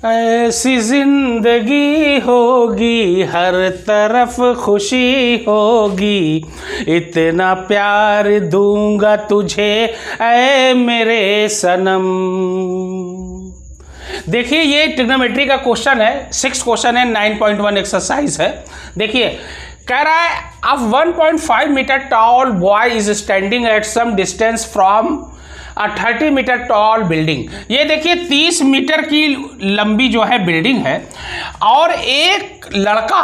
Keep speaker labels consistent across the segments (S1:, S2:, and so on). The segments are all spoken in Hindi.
S1: ऐसी जिंदगी होगी, हर तरफ खुशी होगी, इतना प्यार दूंगा तुझे ऐ मेरे सनम। देखिए ये ट्रिग्नोमेट्री का क्वेश्चन है, 6 क्वेश्चन है, 9.1 एक्सरसाइज है। देखिए कह रहा है a 1.5 metre tall boy is standing at some distance from a 30 metre tall building. ये देखिए 30 मीटर की लंबी जो है बिल्डिंग है और एक लड़का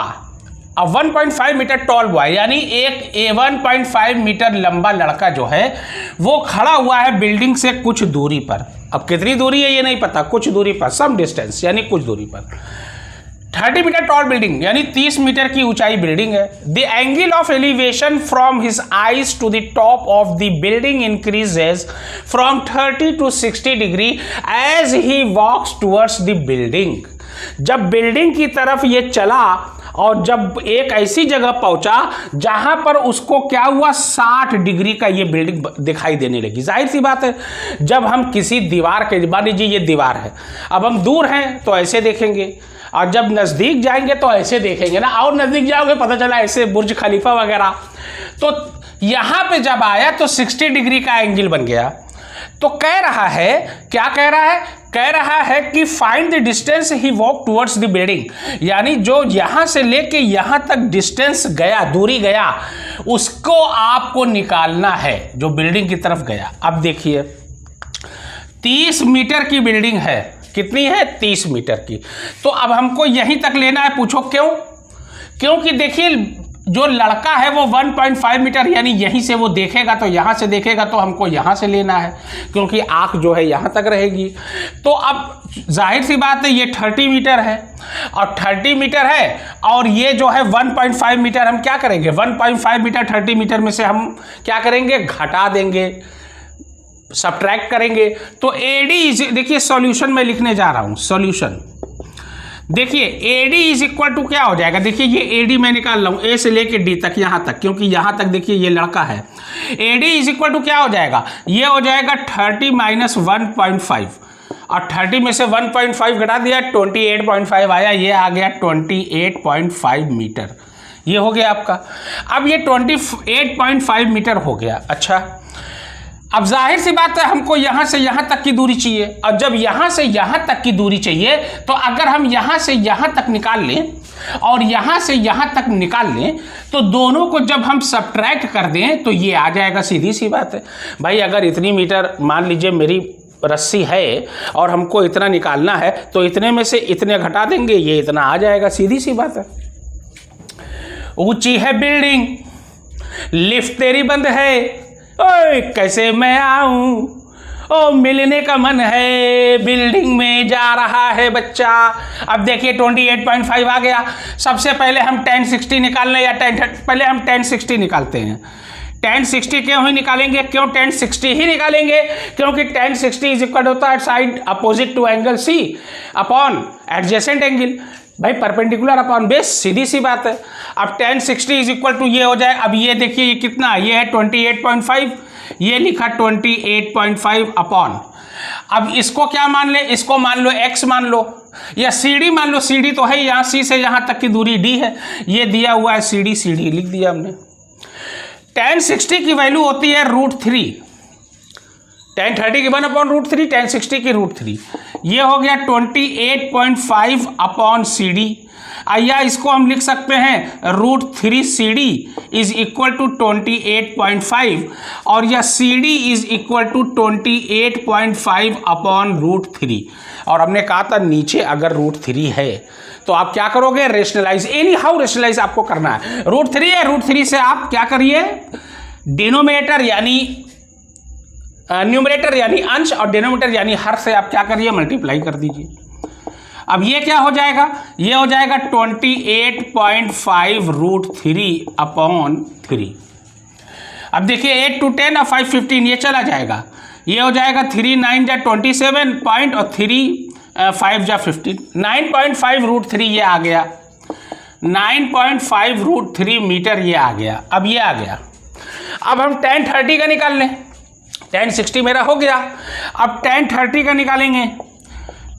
S1: 1.5 मीटर टॉल बॉय यानी एक 1.5 मीटर लंबा लड़का जो है वो खड़ा हुआ है बिल्डिंग से कुछ दूरी पर। अब कितनी दूरी है ये नहीं पता, कुछ दूरी पर, सम डिस्टेंस यानी कुछ दूरी पर। 30 मीटर टॉल बिल्डिंग यानी 30 मीटर की ऊंचाई बिल्डिंग है। The angle of elevation from his eyes to the top of the building increases from 30 to 60 degree as he walks towards the building. जब बिल्डिंग की तरफ ये चला और जब एक ऐसी जगह पहुंचा जहां पर उसको क्या हुआ, 60 डिग्री का ये बिल्डिंग दिखाई देने लगी। जाहिर सी बात है जब हम किसी दीवार के, मान लीजिए ये दीवार है, अब हम दूर हैं तो ऐसे देखेंगे और जब नज़दीक जाएंगे तो ऐसे देखेंगे ना, और नज़दीक जाओगे पता चला ऐसे बुर्ज खलीफा वगैरह। तो यहाँ पे जब आया तो 60 डिग्री का एंगल बन गया। तो कह रहा है, क्या कह रहा है, कह रहा है कि find the distance he walk towards the building, यानी जो यहाँ से लेके यहाँ तक डिस्टेंस गया, दूरी गया, उसको आपको निकालना है जो बिल्डिंग की तरफ गया। अब देखिए 30 मीटर की बिल्डिंग है, कितनी है, 30 मीटर की। तो अब हमको यहीं तक लेना है। पूछो क्यों? क्योंकि देखिए जो लड़का है वो 1.5 मीटर यानी यहीं से वो देखेगा, तो यहाँ से देखेगा तो हमको यहाँ से लेना है क्योंकि आँख जो है यहाँ तक रहेगी। तो अब जाहिर सी बात है ये 30 मीटर है और 30 मीटर है और ये जो है 1.5 मीटर। हम क्या करेंगे, 1.5 मीटर 30 मीटर में से हम क्या करेंगे, घटा देंगे, सब्ट्रैक्ट करेंगे। तो AD देखिए सॉल्यूशन में लिखने जा रहा हूं, सॉल्यूशन देखिए AD इज इक्वल टू क्या हो जाएगा। देखिए ये AD मैं निकाल रहा हूं A से लेके D तक, यहां तक, क्योंकि यहां तक देखिए ये लड़का है। AD इज इक्वल टू क्या हो जाएगा, ये हो जाएगा 30 माइनस 1.5 और 30 में से 1.5 घटा दिया 28.5 आया, ये आ गया 28.5 मीटर। ये हो गया आपका। अब ये 28.5 मीटर हो गया। अच्छा अब जाहिर सी बात है हमको यहां से यहां तक की दूरी चाहिए, और जब यहां से यहां तक की दूरी चाहिए तो अगर हम यहां से यहां तक निकाल लें और यहां से यहां तक निकाल लें तो दोनों को जब हम सब्ट्रैक्ट कर दें तो ये आ जाएगा। सीधी सी बात है भाई, अगर इतनी मीटर मान लीजिए मेरी रस्सी है और हमको इतना निकालना है तो इतने में से इतने घटा देंगे, ये इतना आ जाएगा। सीधी सी बात है। ऊंची है बिल्डिंग, लिफ्ट तेरी बंद है, ओए कैसे मैं आऊं, ओ मिलने का मन है, बिल्डिंग में जा रहा है बच्चा। अब देखिए 28.5 आ गया। सबसे पहले हम 1060 निकालने या 1030, पहले हम 1060 निकालते हैं। 1060 क्यों ही निकालेंगे, क्यों 1060 ही निकालेंगे, क्योंकि 1060 इज इक्वल होता है side opposite to angle C upon adjacent angle, भाई परपेंडिकुलर अपॉन बेस, सीधी सी बात है। अब 1060 इज इक्वल टू ये हो जाए। अब ये देखिए ये कितना, ये है 28.5, ये लिखा 28.5 अपॉन, अब इसको क्या मान ले, इसको मान लो x मान लो या CD मान लो। CD तो है यहाँ, C से यहाँ तक की दूरी D है, ये दिया हुआ है CD लिख दिया हमने। 1060 की वैल्यू होती है √3, 1030 की 1/√3, 1060 की √3, ये हो गया 28.5 अपॉन CD। या इसको हम लिख सकते हैं √3 CD इज इक्वल टू 28.5 और या CD is equal to 28.5 upon √3। और हमने कहा था नीचे अगर √3 है तो आप क्या करोगे, रेशनलाइज, एनी हाउ रेशनलाइज आपको करना है। √3 है, √3 से आप क्या करिए, डिनोमिनेटर यानी न्यूमरेटर यानी अंश और डिनोमिनेटर यानी हर से आप क्या करिए, मल्टीप्लाई कर दीजिए। अब ये क्या हो जाएगा, ये हो जाएगा 28.5 √3 अपॉन 3। अब देखिए 8 to 10 और 5 15 ये चला जाएगा, ये हो जाएगा 3 9 जा 27 पॉइंट और 3 5 जा 15, 9.5 √3 ये आ गया, 9.5 √3 मीटर ये आ गया। अब ये आ गया। अब हम 1030 का निकाल लें, 1060 मेरा हो गया। अब 1030 का निकालेंगे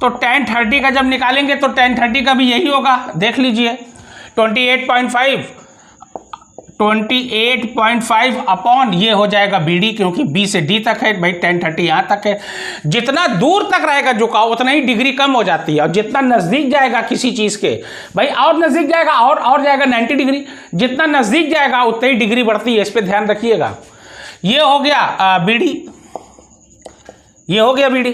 S1: तो tan 30 का जब निकालेंगे तो tan 30 का भी यही होगा, देख लीजिए 28.5 अपॉन ये हो जाएगा BD, क्योंकि B से D तक है भाई, tan 30 यहाँ तक है। जितना दूर तक रहेगा झुकाव उतना ही डिग्री कम हो जाती है, और जितना नज़दीक जाएगा किसी चीज़ के भाई और नज़दीक जाएगा और जाएगा 90 डिग्री, जितना नज़दीक जाएगा उतनी ही डिग्री बढ़ती है, इस पर ध्यान रखिएगा। ये हो गया BD, ये हो गया BD।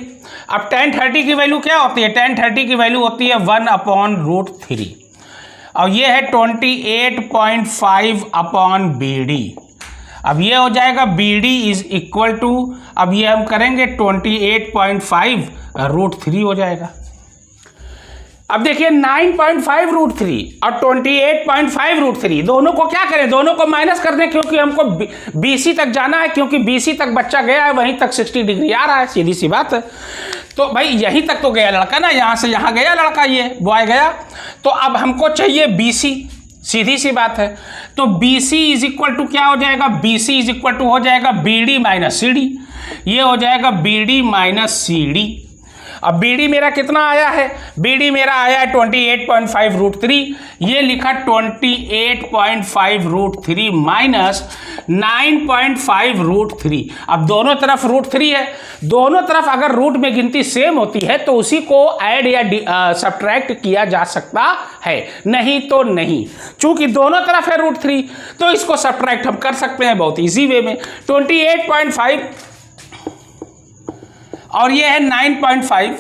S1: अब tan 30 की वैल्यू क्या होती है? tan 30 की वैल्यू होती है 1/√3, और ये है 28.5 अपॉन BD। अब ये हो जाएगा BD इज इक्वल टू, अब ये हम करेंगे 28.5√3 हो जाएगा। अब देखिए 9.5√3 और 28.5√3 दोनों को क्या करें, दोनों को माइनस कर दें, क्योंकि हमको BC तक जाना है, क्योंकि BC तक बच्चा गया है, वहीं तक 60 डिग्री आ रहा है, सीधी सी बात है। तो भाई यहीं तक तो गया लड़का ना, यहाँ से यहाँ गया लड़का, ये बॉय गया, तो अब हमको चाहिए BC, सीधी सी बात है। तो BC इज इक्वल टू क्या हो जाएगा? BC इज इक्वल टू हो जाएगा BD माइनस CD, ये हो जाएगा BD माइनस CD। अब BD मेरा कितना आया है? BD मेरा आया है 28.5√3, ये लिखा 28.5√3 माइनस 9.5√3। अब दोनों तरफ √3 है, दोनों तरफ अगर रूट में गिनती सेम होती है तो उसी को ऐड या सब्ट्रैक्ट किया जा सकता है, नहीं तो नहीं। चूंकि दोनों तरफ है √3 तो इसको सब्ट्रैक्ट हम कर सकते हैं बहुत इजी वे में। 28.5 और ये है 9.5,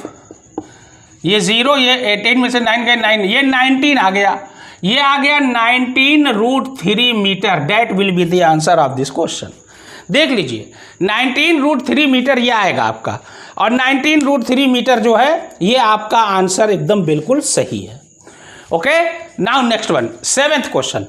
S1: ये 0, ये 18 में से 9 गए 9, ये 19 आ गया, ये आ गया 19√3 metre. That will be the answer of this question. देख लीजिए 19√3 मीटर ये आएगा आपका, और 19√3 मीटर जो है ये आपका आंसर एकदम बिल्कुल सही है। Okay, now next one, 7th question.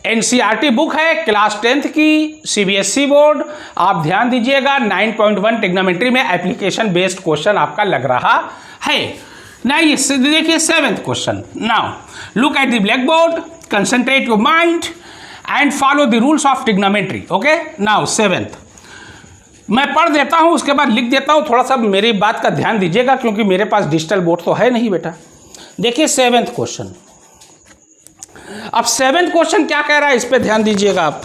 S1: NCERT book है, क्लास 10th की, CBSE बोर्ड। आप ध्यान दीजिएगा 9.1 ट्रिग्नोमेट्री में एप्लीकेशन बेस्ड क्वेश्चन आपका लग रहा है। नहीं देखिए 7th question. Now look at the black board, concentrate your mind and follow the rules of trigonometry. Okay, now 7th मैं पढ़ देता हूं, उसके बाद लिख देता हूं। थोड़ा सा मेरी बात का ध्यान दीजिएगा, क्योंकि मेरे पास डिजिटल बोर्ड तो है नहीं बेटा। देखिए 7th क्वेश्चन। अब 7th क्वेश्चन क्या कह रहा है, इस पे ध्यान दीजिएगा आप।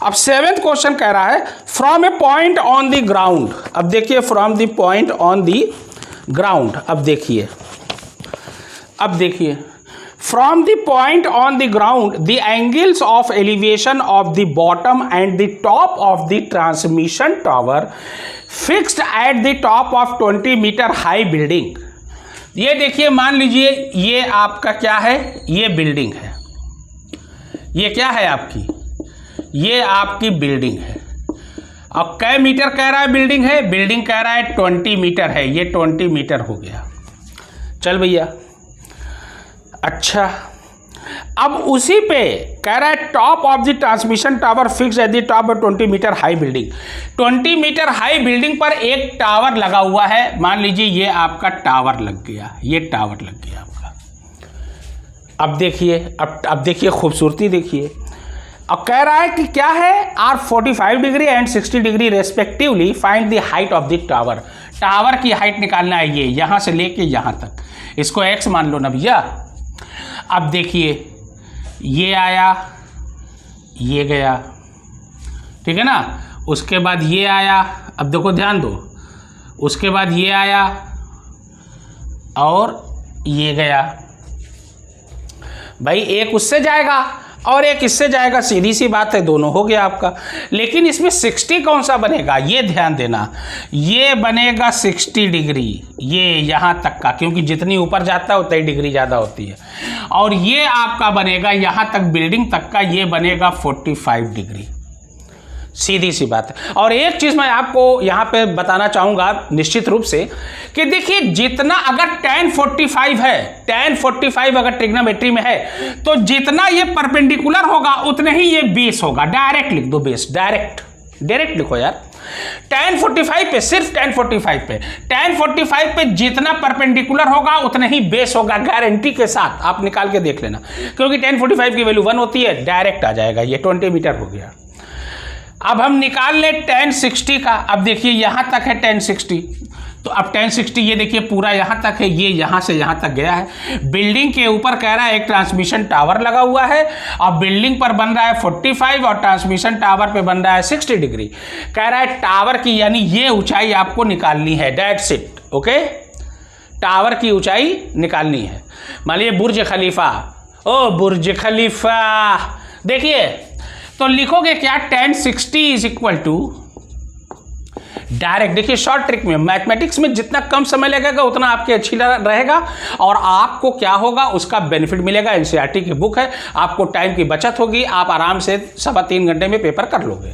S1: अब 7th क्वेश्चन कह रहा है from a point on the ground. अब देखिए from the point on the ground, अब देखिए from the point on the ground the angles of elevation of the bottom and the top of the transmission tower fixed at the top of 20 metre high building. ये देखिए, मान लीजिए ये आपका क्या है, ये बिल्डिंग है, ये क्या है आपकी, ये आपकी बिल्डिंग है। अब कै मीटर कह रहा है बिल्डिंग है, बिल्डिंग कह रहा है 20 मीटर है, ये 20 मीटर हो गया। चल भैया, अच्छा अब उसी पे कह रहा है top of the transmission tower fix at the top of 20 metre high building. 20 metre high building पर एक टावर लगा हुआ है, मान लीजिए ये आपका टावर लग गया, ये टावर लग गया आपका। अब देखिए, अब देखिए खूबसूरती देखिए। अब कह रहा है कि क्या है, are 45 degree and 60 degree respectively find the height of the tower. Tower की हाइट निकालना है, ये यहां से लेके यहां तक, इसको x मान लो ना भैया। अब देखिए ये आया, ये गया, ठीक है ना, उसके बाद ये आया, अब देखो ध्यान दो, उसके बाद ये आया और ये गया। भाई एक उससे जाएगा और एक इससे जाएगा, सीधी सी बात है, दोनों हो गया आपका। लेकिन इसमें 60 कौन सा बनेगा, ये ध्यान देना, ये बनेगा 60 डिग्री, ये यहाँ तक का, क्योंकि जितनी ऊपर जाता है उतनी डिग्री ज़्यादा होती है। और ये आपका बनेगा यहाँ तक, बिल्डिंग तक का, ये बनेगा 45 डिग्री, सीधी सी बात है। और एक चीज़ मैं आपको यहाँ पे बताना चाहूँगा निश्चित रूप से कि देखिए, जितना अगर tan 45 है, tan 45 अगर ट्रिग्नोमेट्री में है, तो जितना ये परपेंडिकुलर होगा उतने ही ये बेस होगा। डायरेक्ट लिख दो बेस, डायरेक्ट लिखो यार। tan 45 पे, सिर्फ tan 45 पे, tan 45 पे जितना परपेंडिकुलर होगा उतने ही बेस होगा, गारंटी के साथ। आप निकाल के देख लेना, क्योंकि tan 45 की वैल्यू 1 होती है, डायरेक्ट आ जाएगा। ये 20 मीटर हो गया। अब हम निकाल ले tan 60 का। अब देखिए यहाँ तक है tan 60, तो अब 1060 ये देखिए पूरा यहाँ तक है, ये यहाँ से यहाँ तक गया है। बिल्डिंग के ऊपर कह रहा है एक ट्रांसमिशन टावर लगा हुआ है और बिल्डिंग पर बन रहा है 45 और ट्रांसमिशन टावर पे बन रहा है 60 डिग्री। कह रहा है टावर की यानी ये ऊंचाई आपको निकालनी है, दैट्स इट। ओके, टावर की ऊंचाई निकालनी है। मान लीजिए बुर्ज खलीफा, ओ बुर्ज खलीफा देखिए, तो लिखोगे क्या 1060 इज इक्वल टू डायरेक्ट। देखिए शॉर्ट ट्रिक में, मैथमेटिक्स में जितना कम समय लगेगा उतना आपके अच्छी रहेगा और आपको क्या होगा उसका बेनिफिट मिलेगा। एनसीईआरटी की बुक है, आपको टाइम की बचत होगी, आप आराम से 3.25 घंटे में पेपर कर लोगे।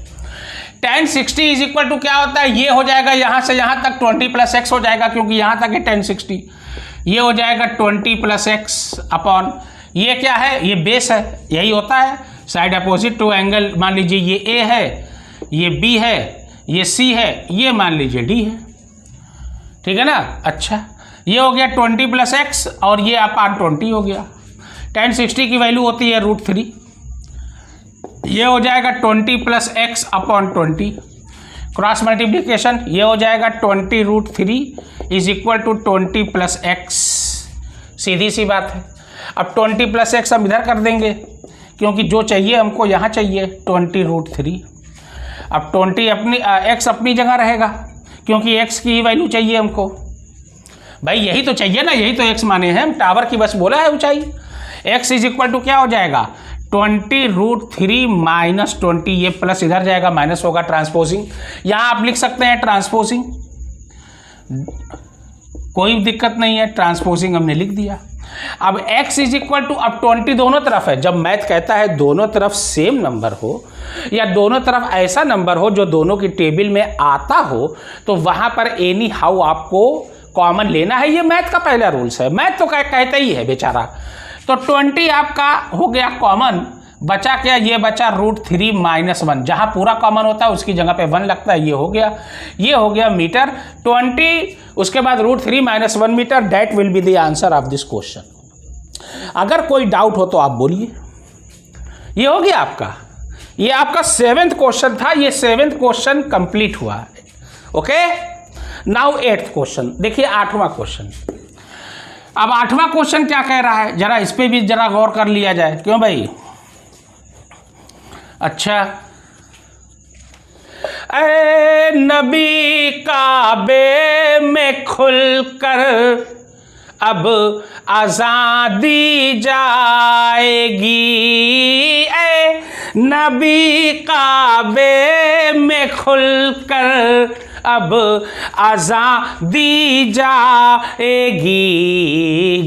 S1: 1060 इज इक्वल टू क्या होता है, ये हो जाएगा यहाँ से यहाँ तक 20 + x हो जाएगा, क्योंकि यहाँ तक है 1060। ये हो जाएगा 20 + x अपॉन ये क्या है, ये बेस है, यही होता है साइड अपोजिट टू एंगल। मान लीजिए ये a है, ये b है, ये C है, ये मान लीजिए D है, ठीक है ना। अच्छा, ये हो गया 20 + x और ये अपॉन 20 हो गया। 1060 की वैल्यू होती है √3, ये हो जाएगा 20 + x अपॉन 20, क्रॉस मल्टीप्लिकेशन, ये हो जाएगा 20 √3 इज इक्वल टू 20 + x। सीधी सी बात है। अब 20 + x हम इधर कर देंगे, क्योंकि जो चाहिए हमको यहाँ चाहिए 20 √3। अब 20 अपनी x अपनी जगह रहेगा, क्योंकि x की वैल्यू चाहिए हमको। भाई यही तो चाहिए ना, यही तो x माने हैं, टावर की बस बोला है ऊंचाई। x इज इक्वल टू क्या हो जाएगा 20 √3 माइनस 20, ये प्लस इधर जाएगा माइनस होगा, ट्रांसपोजिंग। यहाँ आप लिख सकते हैं ट्रांसपोजिंग, कोई दिक्कत नहीं है, ट्रांसपोजिंग हमने लिख दिया। अब x इज इक्वल टू, अब 20 दोनों तरफ है। जब मैथ कहता है दोनों तरफ सेम नंबर हो या दोनों तरफ ऐसा नंबर हो जो दोनों की टेबल में आता हो, तो वहां पर एनी हाउ आपको कॉमन लेना है। ये मैथ का पहला रूल्स है, मैथ तो कहता ही है बेचारा। तो 20 आपका हो गया कॉमन, बचा क्या, ये बचा √3 - 1, जहां पूरा कॉमन होता है उसकी जगह पे 1 लगता है, ये हो गया, ये हो गया मीटर 20, उसके बाद √3 - 1 metre. That will be the answer of this question. अगर कोई डाउट हो तो आप बोलिए। ये हो गया आपका, ये आपका 7th क्वेश्चन था, ये 7th क्वेश्चन कंप्लीट हुआ। ओके, नाउ 8th क्वेश्चन देखिए, 8वां क्वेश्चन। अब 8वां क्वेश्चन क्या कह रहा है, जरा इस पे भी जरा गौर कर लिया जाए। क्यों भाई? अच्छा, ऐ नबी काबे में खुलकर अब आजादी जाएगी, ऐ नबी काबे में खुलकर अब आजादी जाएगी,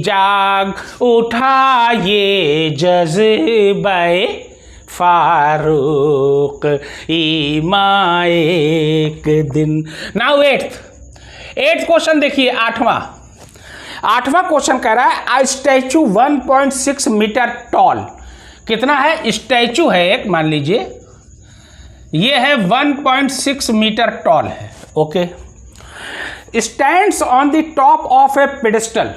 S1: जाग उठा ये जज्बे फारूक ईमा एक दिन। नाउ 8th क्वेश्चन देखिए, 8वां क्वेश्चन कह रहा है आ स्टैचू 1.6 मीटर टॉल। कितना है? स्टैचू है एक, मान लीजिए ये है 1.6 मीटर टॉल है। Okay, stands on the top of A pedestal.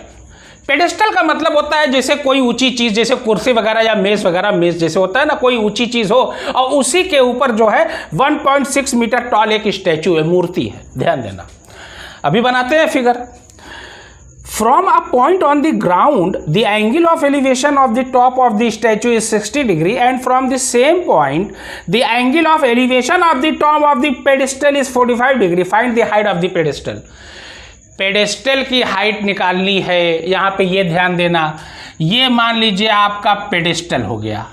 S1: Pedestal का मतलब होता है जैसे कोई ऊंची चीज, जैसे कुर्सी वगैरह या मेज वगैरह, मेज जैसे होता है ना, कोई ऊंची चीज हो और उसी के ऊपर जो है 1.6 मीटर टॉल एक स्टैचू है, मूर्ति है। ध्यान देना, अभी बनाते हैं figure. From a point on the ground, the angle of elevation of the top of the statue is 60 degree, and from the same point, the angle of elevation of the top of the pedestal is 45 degree. Find the height of the pedestal. Pedestal की हाइट निकालनी है। यहाँ पे ये ध्यान देना, ये मान लीजिए आपका पेडेस्टल हो गया।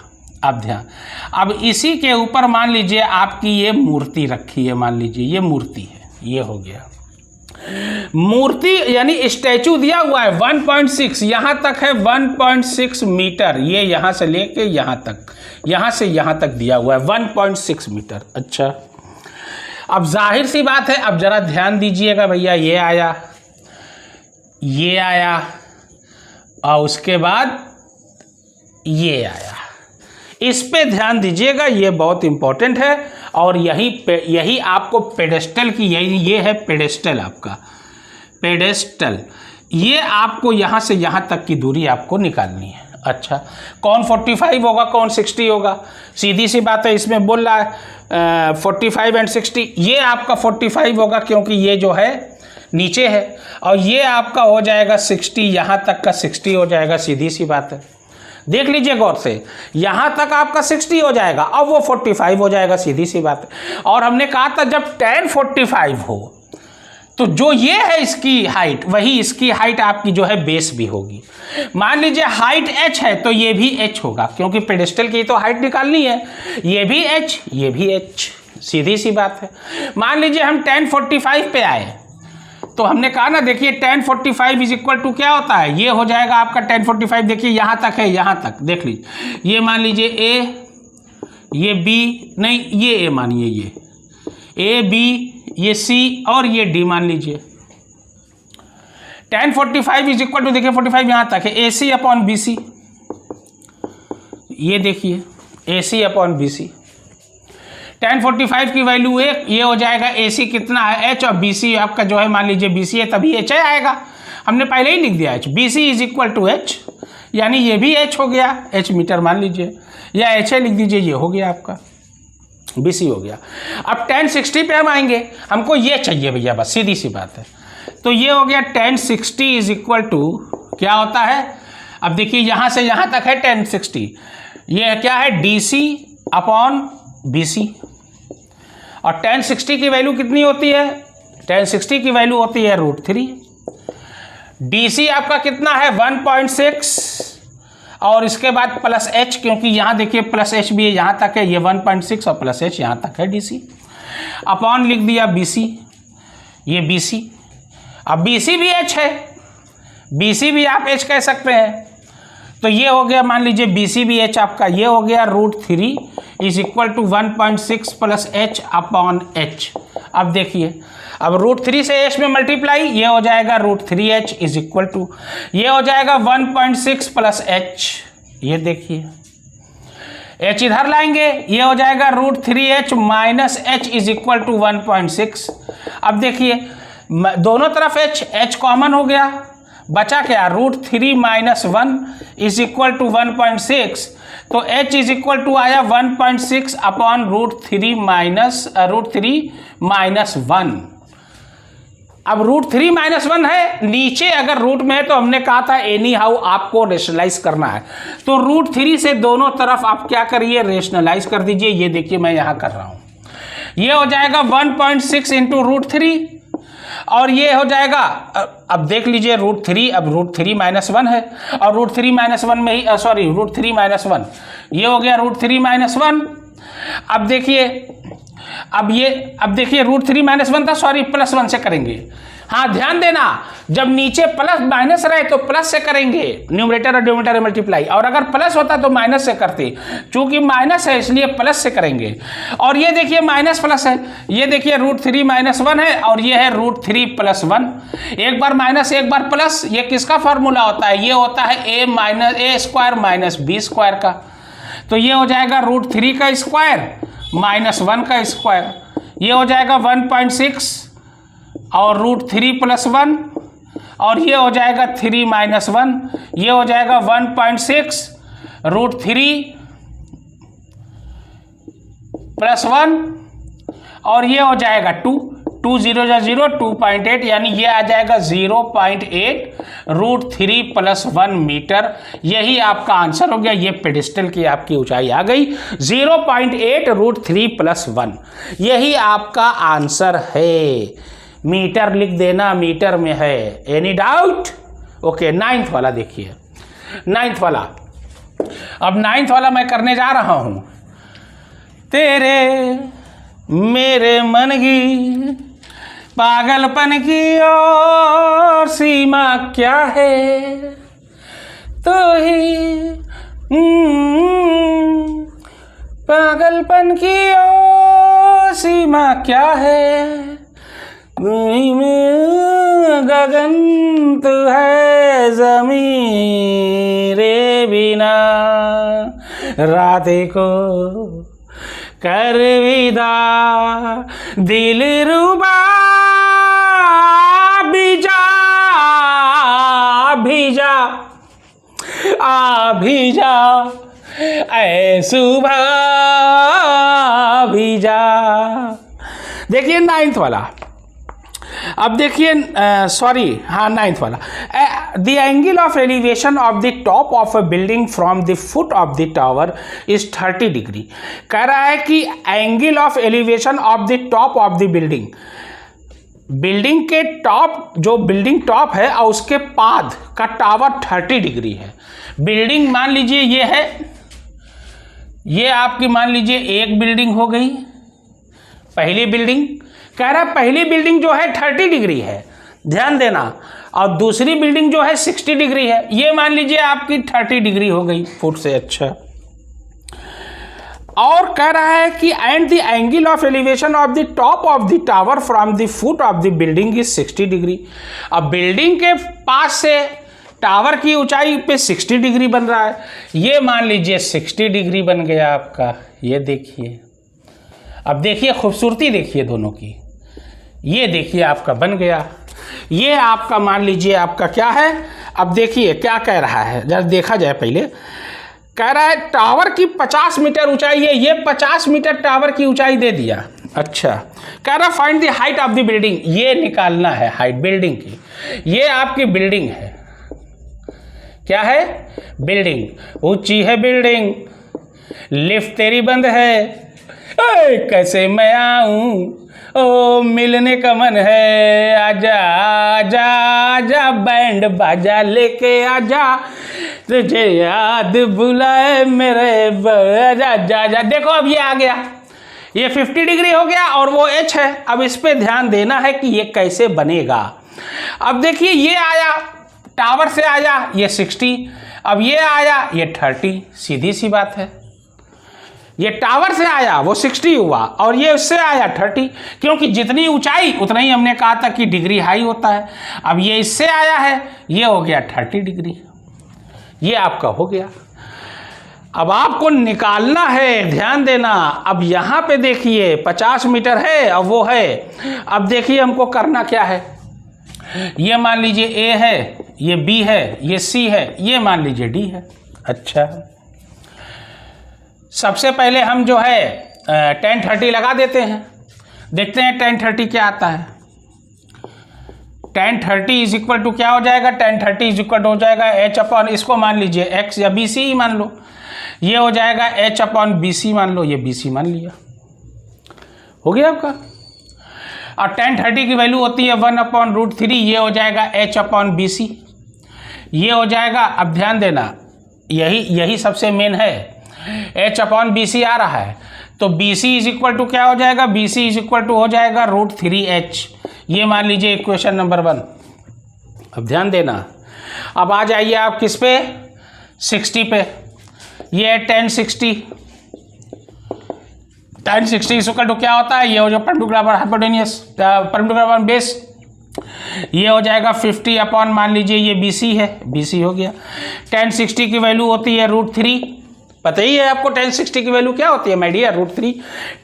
S1: अब ध्यान, अब इसी के ऊपर मान लीजिए आपकी ये मूर्ति रखी है, मान लीजिए ये मूर्ति है, ये हो गया मूर्ति, यानी स्टैचू दिया हुआ है 1.6, यहाँ तक है 1.6 मीटर, ये यहाँ से लेके यहाँ तक, यहाँ से यहाँ तक दिया हुआ है 1.6 मीटर। अच्छा, अब जाहिर सी बात है, अब जरा ध्यान दीजिएगा भैया, ये आया, ये आया और उसके बाद ये आया, इस पे ध्यान दीजिएगा, ये बहुत इंपॉर्टेंट है। और यही आपको पेडेस्टल की, यही ये है पेडेस्टल, आपका पेडेस्टल, ये आपको यहाँ से यहाँ तक की दूरी आपको निकालनी है। अच्छा, कौन 45 होगा, कौन 60 होगा? सीधी सी बात है, इसमें बोल रहा है 45 एंड 60, ये आपका 45 होगा, क्योंकि ये जो है नीचे है, और ये आपका हो जाएगा 60, यहाँ तक का 60 हो जाएगा, सीधी सी बात है। देख लीजिए गौर से, यहाँ तक आपका 60 हो जाएगा, अब वो 45 हो जाएगा, सीधी सी बात है। और हमने कहा था जब tan 45 हो तो जो ये है इसकी हाइट, वही इसकी हाइट आपकी जो है बेस भी होगी। मान लीजिए हाइट h है तो ये भी h होगा, क्योंकि पेडेस्टल की तो हाइट निकालनी है, ये भी h, ये भी h, सीधी सी बात है। मान लीजिए हम tan 45 पे आए, तो हमने कहा ना, देखिए tan 45 इज इक्वल टू क्या होता है, ये हो जाएगा आपका tan 45, देखिए यहाँ तक है, यहाँ तक देख लीजिए, ये मान लीजिए a, ये b, नहीं ये a मानिए, ये a b, ये c और ये d मान लीजिए। tan 45 इज इक्वल टू, देखिए 45 यहाँ तक है, AC अपॉन BC, ये देखिए AC अपॉन BC। tan 45 की वैल्यू 1, ये हो जाएगा AC कितना है h, और BC आपका जो है मान लीजिए BC है, तभी h आएगा, हमने पहले ही लिख दिया h, BC is equal to h, यानी ये भी h हो गया, h मीटर मान लीजिए, या h लिख दीजिए, ये हो गया आपका BC हो गया। अब tan 60 पे हम आएंगे, हमको ये चाहिए भैया, बस सीधी सी बात है। तो ये हो गया tan 60 इज इक्वल टू क्या होता है, अब देखिए यहाँ से यहाँ तक है tan 60, ये क्या है DC अपॉन BC, और tan 60 की वैल्यू कितनी होती है, tan 60 की वैल्यू होती है √3, DC आपका कितना है 1.6, और इसके बाद प्लस h, क्योंकि यहाँ देखिए प्लस h भी है, यहाँ तक है, ये 1.6 और प्लस h यहाँ तक है DC, अपॉन लिख दिया BC, ये BC, अब BC भी h है, BC भी आप h कह सकते हैं, तो ये हो गया मान लीजिए BC भी h आपका, ये हो गया √3 is equal to 1.6 plus h upon h। अब देखिए, अब √3 से h में मल्टीप्लाई, ये हो जाएगा √3h इज इक्वल टू, ये हो जाएगा 1.6 प्लस h, ये देखिए h इधर लाएंगे, ये हो जाएगा √3h minus h is equal to 1.6। अब देखिए दोनों तरफ h कॉमन हो गया, बचा क्या, √3 माइनस 1 इज इक्वल टू 1.6, तो h इज इक्वल टू आया 1.6 अपॉन √3 माइनस 1। अब √3 माइनस 1 है, नीचे अगर रूट में है तो हमने कहा था एनी हाउ आपको रेशनलाइज करना है, तो √3 से दोनों तरफ आप क्या करिए, रेशनलाइज कर दीजिए। ये देखिए मैं यहाँ कर रहा हूँ, ये हो जाएगा 1.6 इंटू √3, और ये हो जाएगा, अब देख लीजिए √3, अब √3 माइनस 1 है, और √3 माइनस 1 में ही सॉरी √3 माइनस 1, ये हो गया √3 माइनस 1। अब देखिए, अब देखिए √3 माइनस 1 था, सॉरी प्लस 1 से करेंगे। हाँ ध्यान देना, जब नीचे प्लस माइनस रहे तो प्लस से करेंगे, न्यूमरेटर और डिनोमिनेटर मल्टीप्लाई, और अगर प्लस होता तो माइनस से करते, चूंकि माइनस है इसलिए प्लस से करेंगे। और ये देखिए माइनस प्लस है, ये देखिए √3 माइनस 1 है, और ये है √3 प्लस 1, एक बार माइनस एक बार प्लस, ये किसका फॉर्मूला होता है, ये होता है a square minus b square का। तो ये हो जाएगा √3 का स्क्वायर माइनस 1 का स्क्वायर, ये हो जाएगा 1.6 और √3 प्लस 1, और ये हो जाएगा 3 माइनस 1, ये हो जाएगा 1.6 √3 प्लस 1, और ये हो जाएगा 2 0 0 2.8, यानी ये आ जाएगा 0.8 √3 प्लस 1 मीटर। यही आपका आंसर हो गया, ये पेडिस्टल की आपकी ऊंचाई आ गई 0.8 √3 प्लस 1, यही आपका आंसर है। मीटर लिख देना, मीटर में है, एनी डाउट? ओके, 9th वाला देखिए, 9th वाला, अब 9th वाला मैं करने जा रहा हूं। तेरे मेरे मन की पागलपन की और सीमा क्या है, तो ही पागलपन की और सीमा क्या है, गगन तो है ज़मीं रे बिना, रातें को कर विदा दिल रुबा, भिजा भिजा भिजा ऐ सुबह भिजा। देखिए 9th वाला, अब देखिए सॉरी, हाँ 9th वाला, the angle of elevation of the top of a building from the foot of the tower is 30 degree. कह रहा है कि angle of elevation of the top of the building, building के टॉप, जो बिल्डिंग टॉप है और उसके पाद का टावर 30 डिग्री है। बिल्डिंग मान लीजिए ये है, ये आपकी मान लीजिए एक बिल्डिंग हो गई, पहली बिल्डिंग। कह रहा है पहली बिल्डिंग जो है 30 डिग्री है, ध्यान देना, और दूसरी बिल्डिंग जो है 60 डिग्री है। ये मान लीजिए आपकी 30 डिग्री हो गई फुट से। अच्छा, और कह रहा है कि and the angle of elevation of the top of the tower from the foot of the building is 60 degree. अब बिल्डिंग के पास से टावर की ऊंचाई पे 60 डिग्री बन रहा है। ये मान लीजिए 60 डिग्री बन गया आपका, ये देखिए। अब देखिए खूबसूरती देखिए दोनों की, ये देखिए आपका बन गया। ये आपका मान लीजिए आपका क्या है, अब देखिए क्या कह रहा है, जरा देखा जाए पहले। कह रहा है टावर की 50 मीटर ऊंचाई है, ये 50 मीटर टावर की ऊंचाई दे दिया। अच्छा, कह रहा find the height of the building, ये निकालना है हाइट बिल्डिंग की। ये आपकी बिल्डिंग है, क्या है, बिल्डिंग। ऊंची है बिल्डिंग, लिफ्ट तेरी बंद है, कैसे मैं आऊं, ओ मिलने का मन है, आजा आजा आजा बैंड बाजा लेके आजा, तुझे याद बुलाए मेरे जा जा जा। देखो अब ये आ गया, ये 50 डिग्री हो गया और वो एच है। अब इस पे ध्यान देना है कि ये कैसे बनेगा। अब देखिए ये आया, टावर से आया ये 60, अब ये आया ये 30, सीधी सी बात है। ये टावर से आया वो 60 हुआ और ये उससे आया 30, क्योंकि जितनी ऊंचाई उतना ही हमने कहा था कि डिग्री हाई होता है। अब ये इससे आया है, ये हो गया 30 डिग्री, ये आपका हो गया। अब आपको निकालना है, ध्यान देना। अब यहाँ पे देखिए 50 मीटर है और वो है। अब देखिए हमको करना क्या है, ये मान लीजिए ए है, ये बी है, ये सी है, ये मान लीजिए डी है। अच्छा, सबसे पहले हम जो है tan 30 लगा देते हैं, देखते हैं tan 30 क्या आता है। tan 30 इज इक्वल टू क्या हो जाएगा, tan 30 इज इक्वल टू हो जाएगा h अपॉन, इसको मान लीजिए x या bc ही मान लो, ये हो जाएगा h अपॉन bc मान लो, ये bc मान लिया, हो गया आपका। और tan 30 की वैल्यू होती है 1/√3, ये हो जाएगा h अपॉन bc, ये हो जाएगा। अब ध्यान देना, यही सबसे मेन है, h अपॉन bc आ रहा है, तो bc इज इक्वल टू क्या हो जाएगा, bc इज इक्वल टू हो जाएगा √3h, ये मान लीजिए इक्वेशन नंबर 1। अब ध्यान देना, अब आ जाइए आप किस पे, 60 पे। ये है tan 60, tan 60 is equal to क्या होता है, ये हो जाएगा परपेंडिकुलर हाइपोटेन्यूस, परपेंडिकुलर बेस, ये हो जाएगा 50 अपॉन मान लीजिए ये BC है, BC हो गया। tan 60 की वैल्यू होती है √3, पता ही है आपको tan 60 की वैल्यू क्या होती है माय डियर, √3।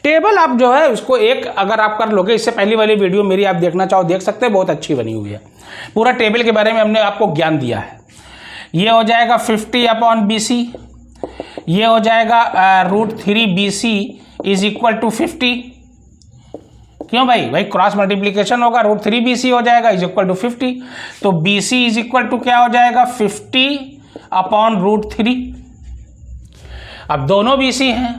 S1: टेबल आप जो है उसको एक अगर आप कर लोगे, इससे पहली वाली वीडियो मेरी आप देखना चाहो देख सकते हैं, बहुत अच्छी बनी हुई है, पूरा टेबल के बारे में हमने आपको ज्ञान दिया है। ये हो जाएगा 50 अपॉन BC, ये हो जाएगा √3BC इज इक्वल टू 50। क्यों भाई क्रॉस मल्टीप्लीकेशन होगा, √3BC हो जाएगा इज इक्वल टू 50, तो BC इज इक्वल टू क्या हो जाएगा 50 अपॉन √3। अब दोनों BC हैं।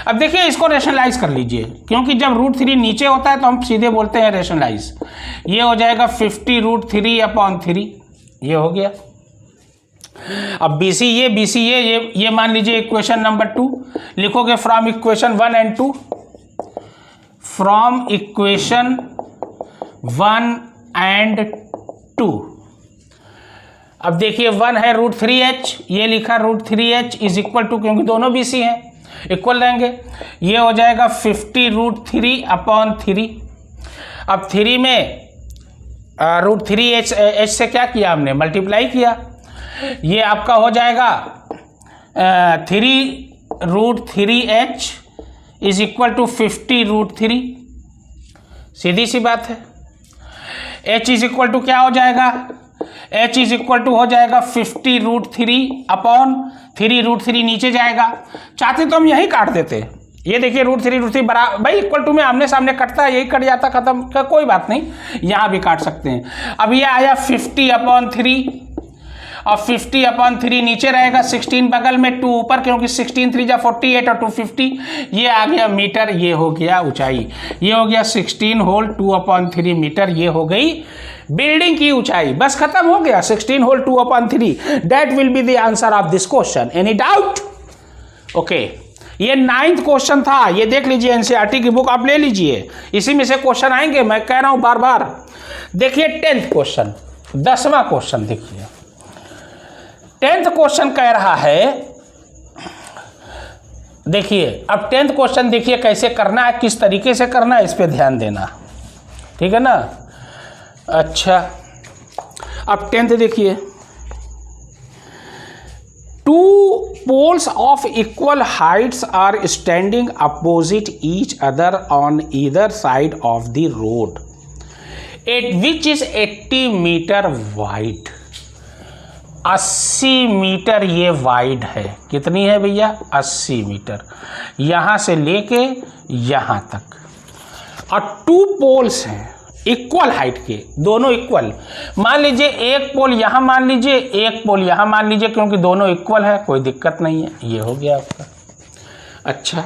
S1: अब देखिए इसको रेशनलाइज कर लीजिए, क्योंकि जब √3 नीचे होता है तो हम सीधे बोलते हैं रेशनलाइज। ये हो जाएगा 50 √3 अपॉन 3, ये हो गया। अब BC ये मान लीजिए इक्वेशन नंबर 2 लिखोगे, from equation 1 and 2, from equation 1 and 2। अब देखिए 1 है √3h, ये लिखा √3h इज इक्वल टू, क्योंकि दोनों BC हैं इक्वल रहेंगे, ये हो जाएगा 50 √3 अपॉन 3। अब 3 में √3h से क्या किया हमने, मल्टीप्लाई किया, ये आपका हो जाएगा 3 √3h इज इक्वल टू 50 √3, सीधी सी बात है। h इज इक्वल टू क्या हो जाएगा, h इज इक्वल टू हो जाएगा 50 √3 अपॉन 3, √3 नीचे जाएगा, चाहते तो हम यही काट देते, ये देखिए √3 बराबर भाई इक्वल टू में आमने सामने कटता है, यही कट जाता, खत्म, कोई बात नहीं, यहाँ भी काट सकते हैं। अब ये आया 50/3 और 50/3 नीचे रहेगा, 16 बगल में, 2 ऊपर, क्योंकि 16 3 जा 48 और 2 50, ये आ गया मीटर, ये हो गया ऊंचाई, ये हो गया 16 होल 2/3 मीटर, ये हो गई बिल्डिंग की ऊंचाई। बस खत्म हो गया, 16 whole 2/3, that will be the answer of this question. Any doubt? Okay, ये 9th क्वेश्चन था, ये देख लीजिए, एनसीईआरटी की बुक आप ले लीजिए, इसी में से क्वेश्चन आएंगे, मैं कह रहा हूं बार बार। देखिए 10th क्वेश्चन, 10वां क्वेश्चन देखिए। 10th क्वेश्चन कह रहा है, देखिए अब 10th क्वेश्चन देखिए कैसे करना है, किस तरीके से करना है, इस पे ध्यान देना, ठीक है ना। अच्छा, अब 10th देखिए, 2 poles of equal heights are standing opposite each other on either side of the road, which is 80 meter wide। 80 metre ये वाइड है, कितनी है भैया? 80 मीटर, यहां से लेके यहां तक, और 2 पोल्स हैं इक्वल हाइट के, दोनों इक्वल। मान लीजिए एक पोल यहां मान लीजिए, एक पोल यहां मान लीजिए, क्योंकि दोनों इक्वल है, कोई दिक्कत नहीं है, ये हो गया आपका। अच्छा,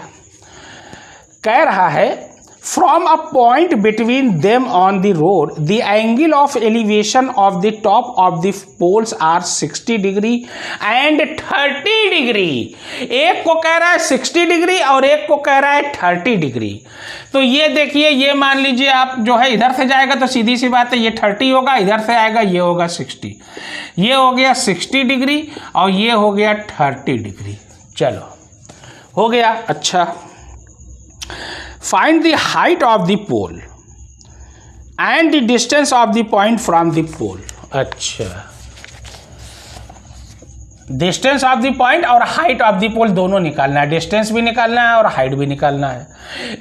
S1: कह रहा है from a point between them on the road the angle of elevation of the top of the poles are 60 degree and 30 degree. एक को कह रहा है 60 डिग्री और एक को कह रहा है 30 डिग्री। तो ये देखिए, ये मान लीजिए आप जो है इधर से जाएगा तो सीधी सी बात है ये 30 होगा, इधर से आएगा ये होगा 60, ये हो गया 60 डिग्री और ये हो गया 30 डिग्री। चलो हो गया। अच्छा, find the height of the pole and the distance of the point from the pole. अच्छा, डिस्टेंस ऑफ द पॉइंट और हाइट ऑफ द पोल दोनों निकालना है, डिस्टेंस भी निकालना है और हाइट भी निकालना है।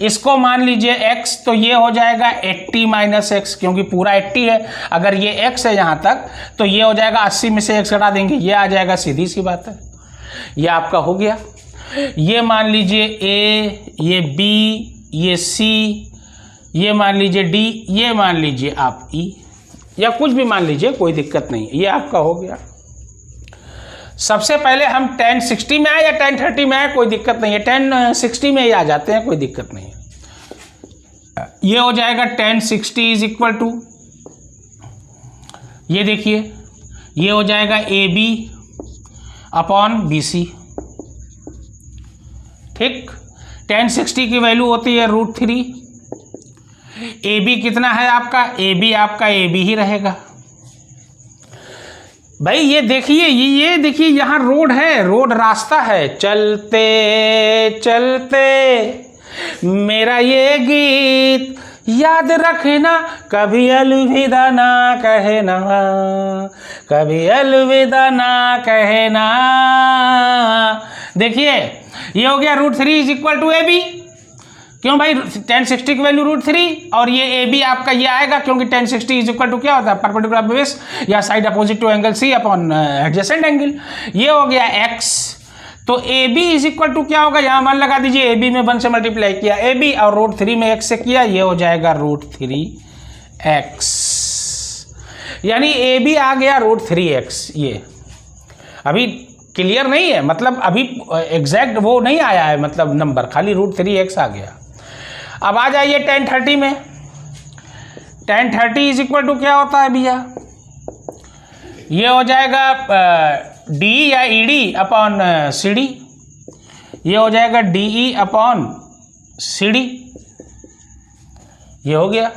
S1: इसको मान लीजिए x, तो ये हो जाएगा 80 - x, क्योंकि पूरा 80 है, अगर ये x है यहाँ तक तो ये हो जाएगा 80 में से x घटा देंगे, ये आ जाएगा, सीधी सी बात है, ये आपका हो गया। ये मान लीजिए a, ये b, ये c, ये मान लीजिए d, ये मान लीजिए आप e, या कुछ भी मान लीजिए, कोई दिक्कत नहीं, ये आपका हो गया। सबसे पहले हम tan 60 में आए या tan 30 में आए, कोई दिक्कत नहीं है, tan 60 में ही आ जाते हैं, कोई दिक्कत नहीं है। ये हो जाएगा tan 60 इज इक्वल टू, ये देखिए, ये हो जाएगा AB अपॉन BC, ठीक। tan 60 की वैल्यू होती है √3। AB कितना है आपका? AB आपका AB ही रहेगा भाई। ये देखिए, ये देखिए, यहाँ रोड है, रोड रास्ता है, चलते चलते मेरा ये गीत याद रखना, कभी अलविदा ना कहना, कभी अलविदा ना कहना। देखिए ये हो गया √3 इज इक्वल टू AB, क्यों भाई? tan 60 की वैल्यू √3 और ये AB आपका ये आएगा, क्योंकि tan 60 इज इक्वल टू क्या होता है? परपेंडिकुलर बेस या side opposite to angle C upon adjacent angle. ये हो गया x, तो AB इज इक्वल टू क्या होगा? यहाँ मान लगा दीजिए, AB में 1 से मल्टीप्लाई किया AB और √3 में x से किया, ये हो जाएगा √3x, यानी AB आ गया √3x। ये अभी क्लियर नहीं है, मतलब अभी एग्जैक्ट वो नहीं आया है, मतलब नंबर खाली √3x आ गया। अब आ जाइए tan 30 में। tan 30 इज इक्वल टू क्या होता है भैया? ये हो जाएगा DE या ED अपॉन CD, ये हो जाएगा DE अपॉन CD, ये हो गया।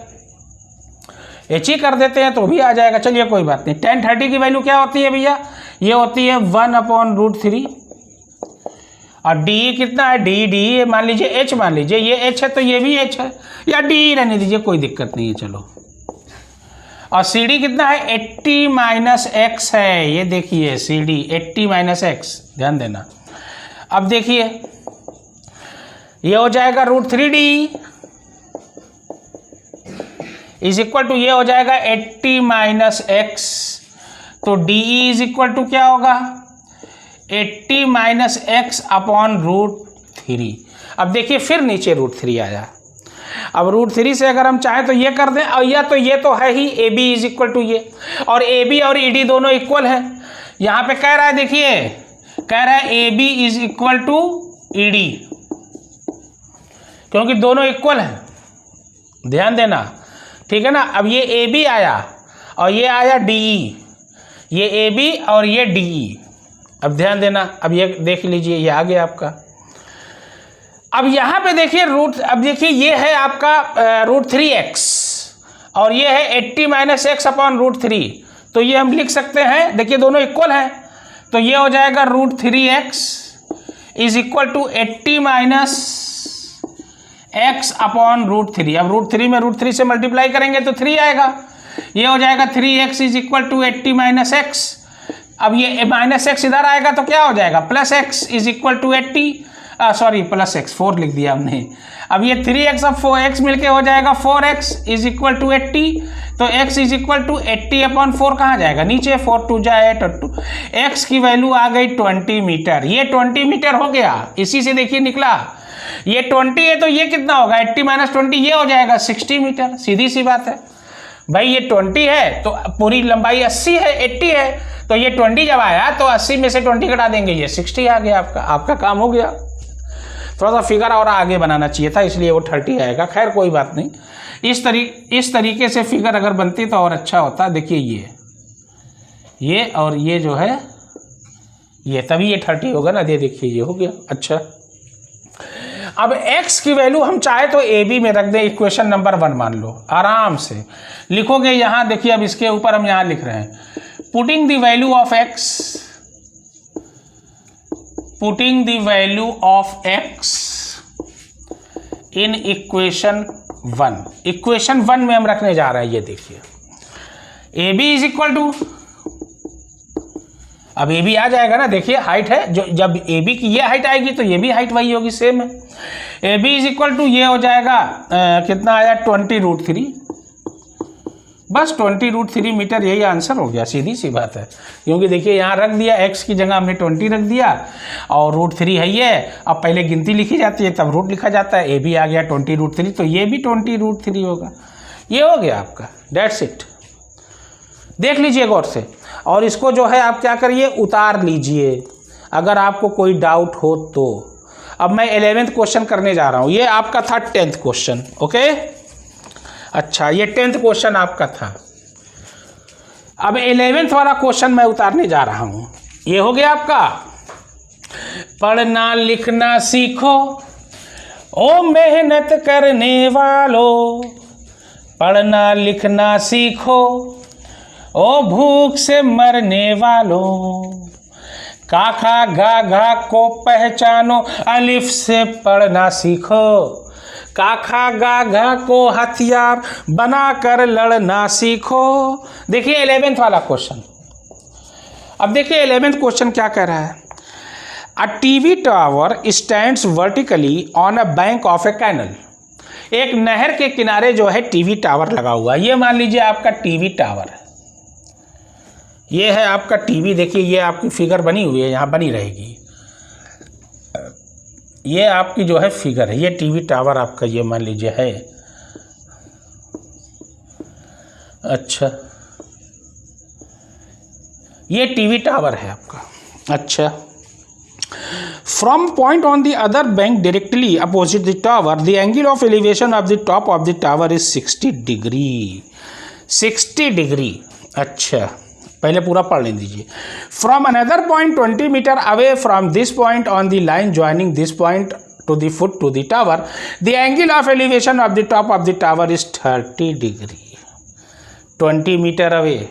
S1: HE कर देते हैं तो भी आ जाएगा, चलिए कोई बात नहीं। tan 30 की वैल्यू क्या होती है भैया? ये होती है 1 अपॉन √3, और DE कितना है? DE मान लीजिए H, मान लीजिए ये H है तो ये भी H है, या DE रहने दीजिए, कोई दिक्कत नहीं है, चलो। और CD कितना है? 80 - x है, ये देखिए CD 80 - x, ध्यान देना। अब देखिए ये हो जाएगा √3DE इज इक्वल टू, ये हो जाएगा 80 - x, तो DE इज इक्वल टू क्या होगा? 80 - x अपॉन √3। अब देखिए फिर नीचे √3 आया। अब √3 से अगर हम चाहें तो ये कर दें, और या तो ये तो है ही AB इज इक्वल टू ये, और AB और ED दोनों इक्वल है। यहाँ पे कह रहा है, देखिए कह रहा है AB is equal to ED, क्योंकि दोनों इक्वल हैं, ध्यान देना, ठीक है ना। अब ये AB आया और ये आया DE, ये AB और ये DE, अब ध्यान देना। अब ये देख लीजिए, ये आ गया आपका। अब यहाँ पे देखिए अब देखिए ये है आपका √3x और ये है 80 - x अपॉन √3, तो ये हम लिख सकते हैं, देखिए दोनों इक्वल हैं, तो ये हो जाएगा √3x is equal to 80 - x upon √3। अब √3 में √3 से मल्टीप्लाई करेंगे तो 3 आएगा, ये हो जाएगा 3x is equal to 80 - x। अब ये -x इधर आएगा तो क्या हो जाएगा, +x is equal to 80, sorry +x 4 लिख दिया हमने। अब ये 3x अब 4x मिलके हो जाएगा 4x इज इक्वल टू 80, तो x is equal to 80 upon 4 कहाँ जाएगा, नीचे, 4 2 जा 8 और 2, x की वैल्यू आ गई 20 मीटर। ये 20 मीटर हो गया, इसी से देखिए निकला, ये 20 है तो ये कितना होगा, 80 - 20, ये हो जाएगा 60 मीटर। सीधी सी बात है भाई, ये 20 है तो पूरी लंबाई 80 है, 80 है, तो ये 20 जब आया तो 80 में से 20 घटा देंगे, ये 60 आ गया आपका काम हो गया। थोड़ा सा फिगर और आगे बनाना चाहिए था, इसलिए वो 30 आएगा। खैर कोई बात नहीं, इस तरीके से फिगर अगर बनती तो और अच्छा होता। देखिए ये और ये जो है ये, तभी ये 30 होगा ना, ये देखिए ये हो गया। अच्छा, अब x की वैल्यू हम चाहे तो AB में रख दें, इक्वेशन नंबर 1 मान लो, आराम से लिखोगे यहाँ। देखिए अब इसके ऊपर हम यहाँ लिख रहे हैं, putting the value of x in equation 1। Equation 1 में हम रखने जा रहे हैं, ये देखिए AB इज इक्वल टू, अब AB आ जाएगा ना, देखिए हाइट है, जो जब AB की ये हाइट आएगी तो ये भी हाइट वही होगी, सेम है। AB इज इक्वल टू ये हो जाएगा कितना आया, 20√3, बस 20√3 मीटर, यही आंसर हो गया। सीधी सी बात है, क्योंकि देखिए यहाँ रख दिया, x की जगह हमने 20 रख दिया और √3 है ये। अब पहले गिनती लिखी जाती है तब रूट लिखा जाता है, AB आ गया 20√3, तो ये भी 20√3 होगा। ये हो गया आपका, डेट्स इट। देख लीजिए गौर से, और इसको जो है आप क्या करिए, उतार लीजिए अगर आपको कोई डाउट हो तो। अब मैं 11th क्वेश्चन करने जा रहा हूँ, ये आपका था 10th क्वेश्चन, ओके। अच्छा, ये 10th क्वेश्चन आपका था। अब 11th वाला क्वेश्चन मैं उतारने जा रहा हूँ। ये हो गया आपका, पढ़ना लिखना सीखो ओ मेहनत करने वालों, पढ़ना लिखना सीखो ओ भूख से मरने वालों, काखा गा घा को पहचानो, अलिफ से पढ़ना सीखो, काखा गा घा को हथियार बनाकर लड़ना सीखो। देखिए 11th वाला क्वेश्चन। अब देखिए 11th क्वेश्चन क्या कह रहा है, a TV tower stands vertically on a bank of a canal. एक नहर के किनारे जो है टीवी टावर लगा हुआ है। ये मान लीजिए आपका टीवी टावर है, ये है आपका टीवी। देखिए ये आपकी फिगर बनी हुई है, यहाँ बनी रहेगी। ये आपकी जो है फिगर है, ये टीवी टावर आपका ये मान लीजिए है। अच्छा, ये टीवी टावर है आपका। अच्छा, from point on the other bank directly opposite the tower, the angle of elevation of the top of the tower is 60 degree. 60 degree. अच्छा, पहले पूरा पढ़ लें दीजिए। From another point 20 metre away from this point on the line joining this point to the foot to the tower, the angle of elevation of the top of the tower is 30 degree. 20 metre away.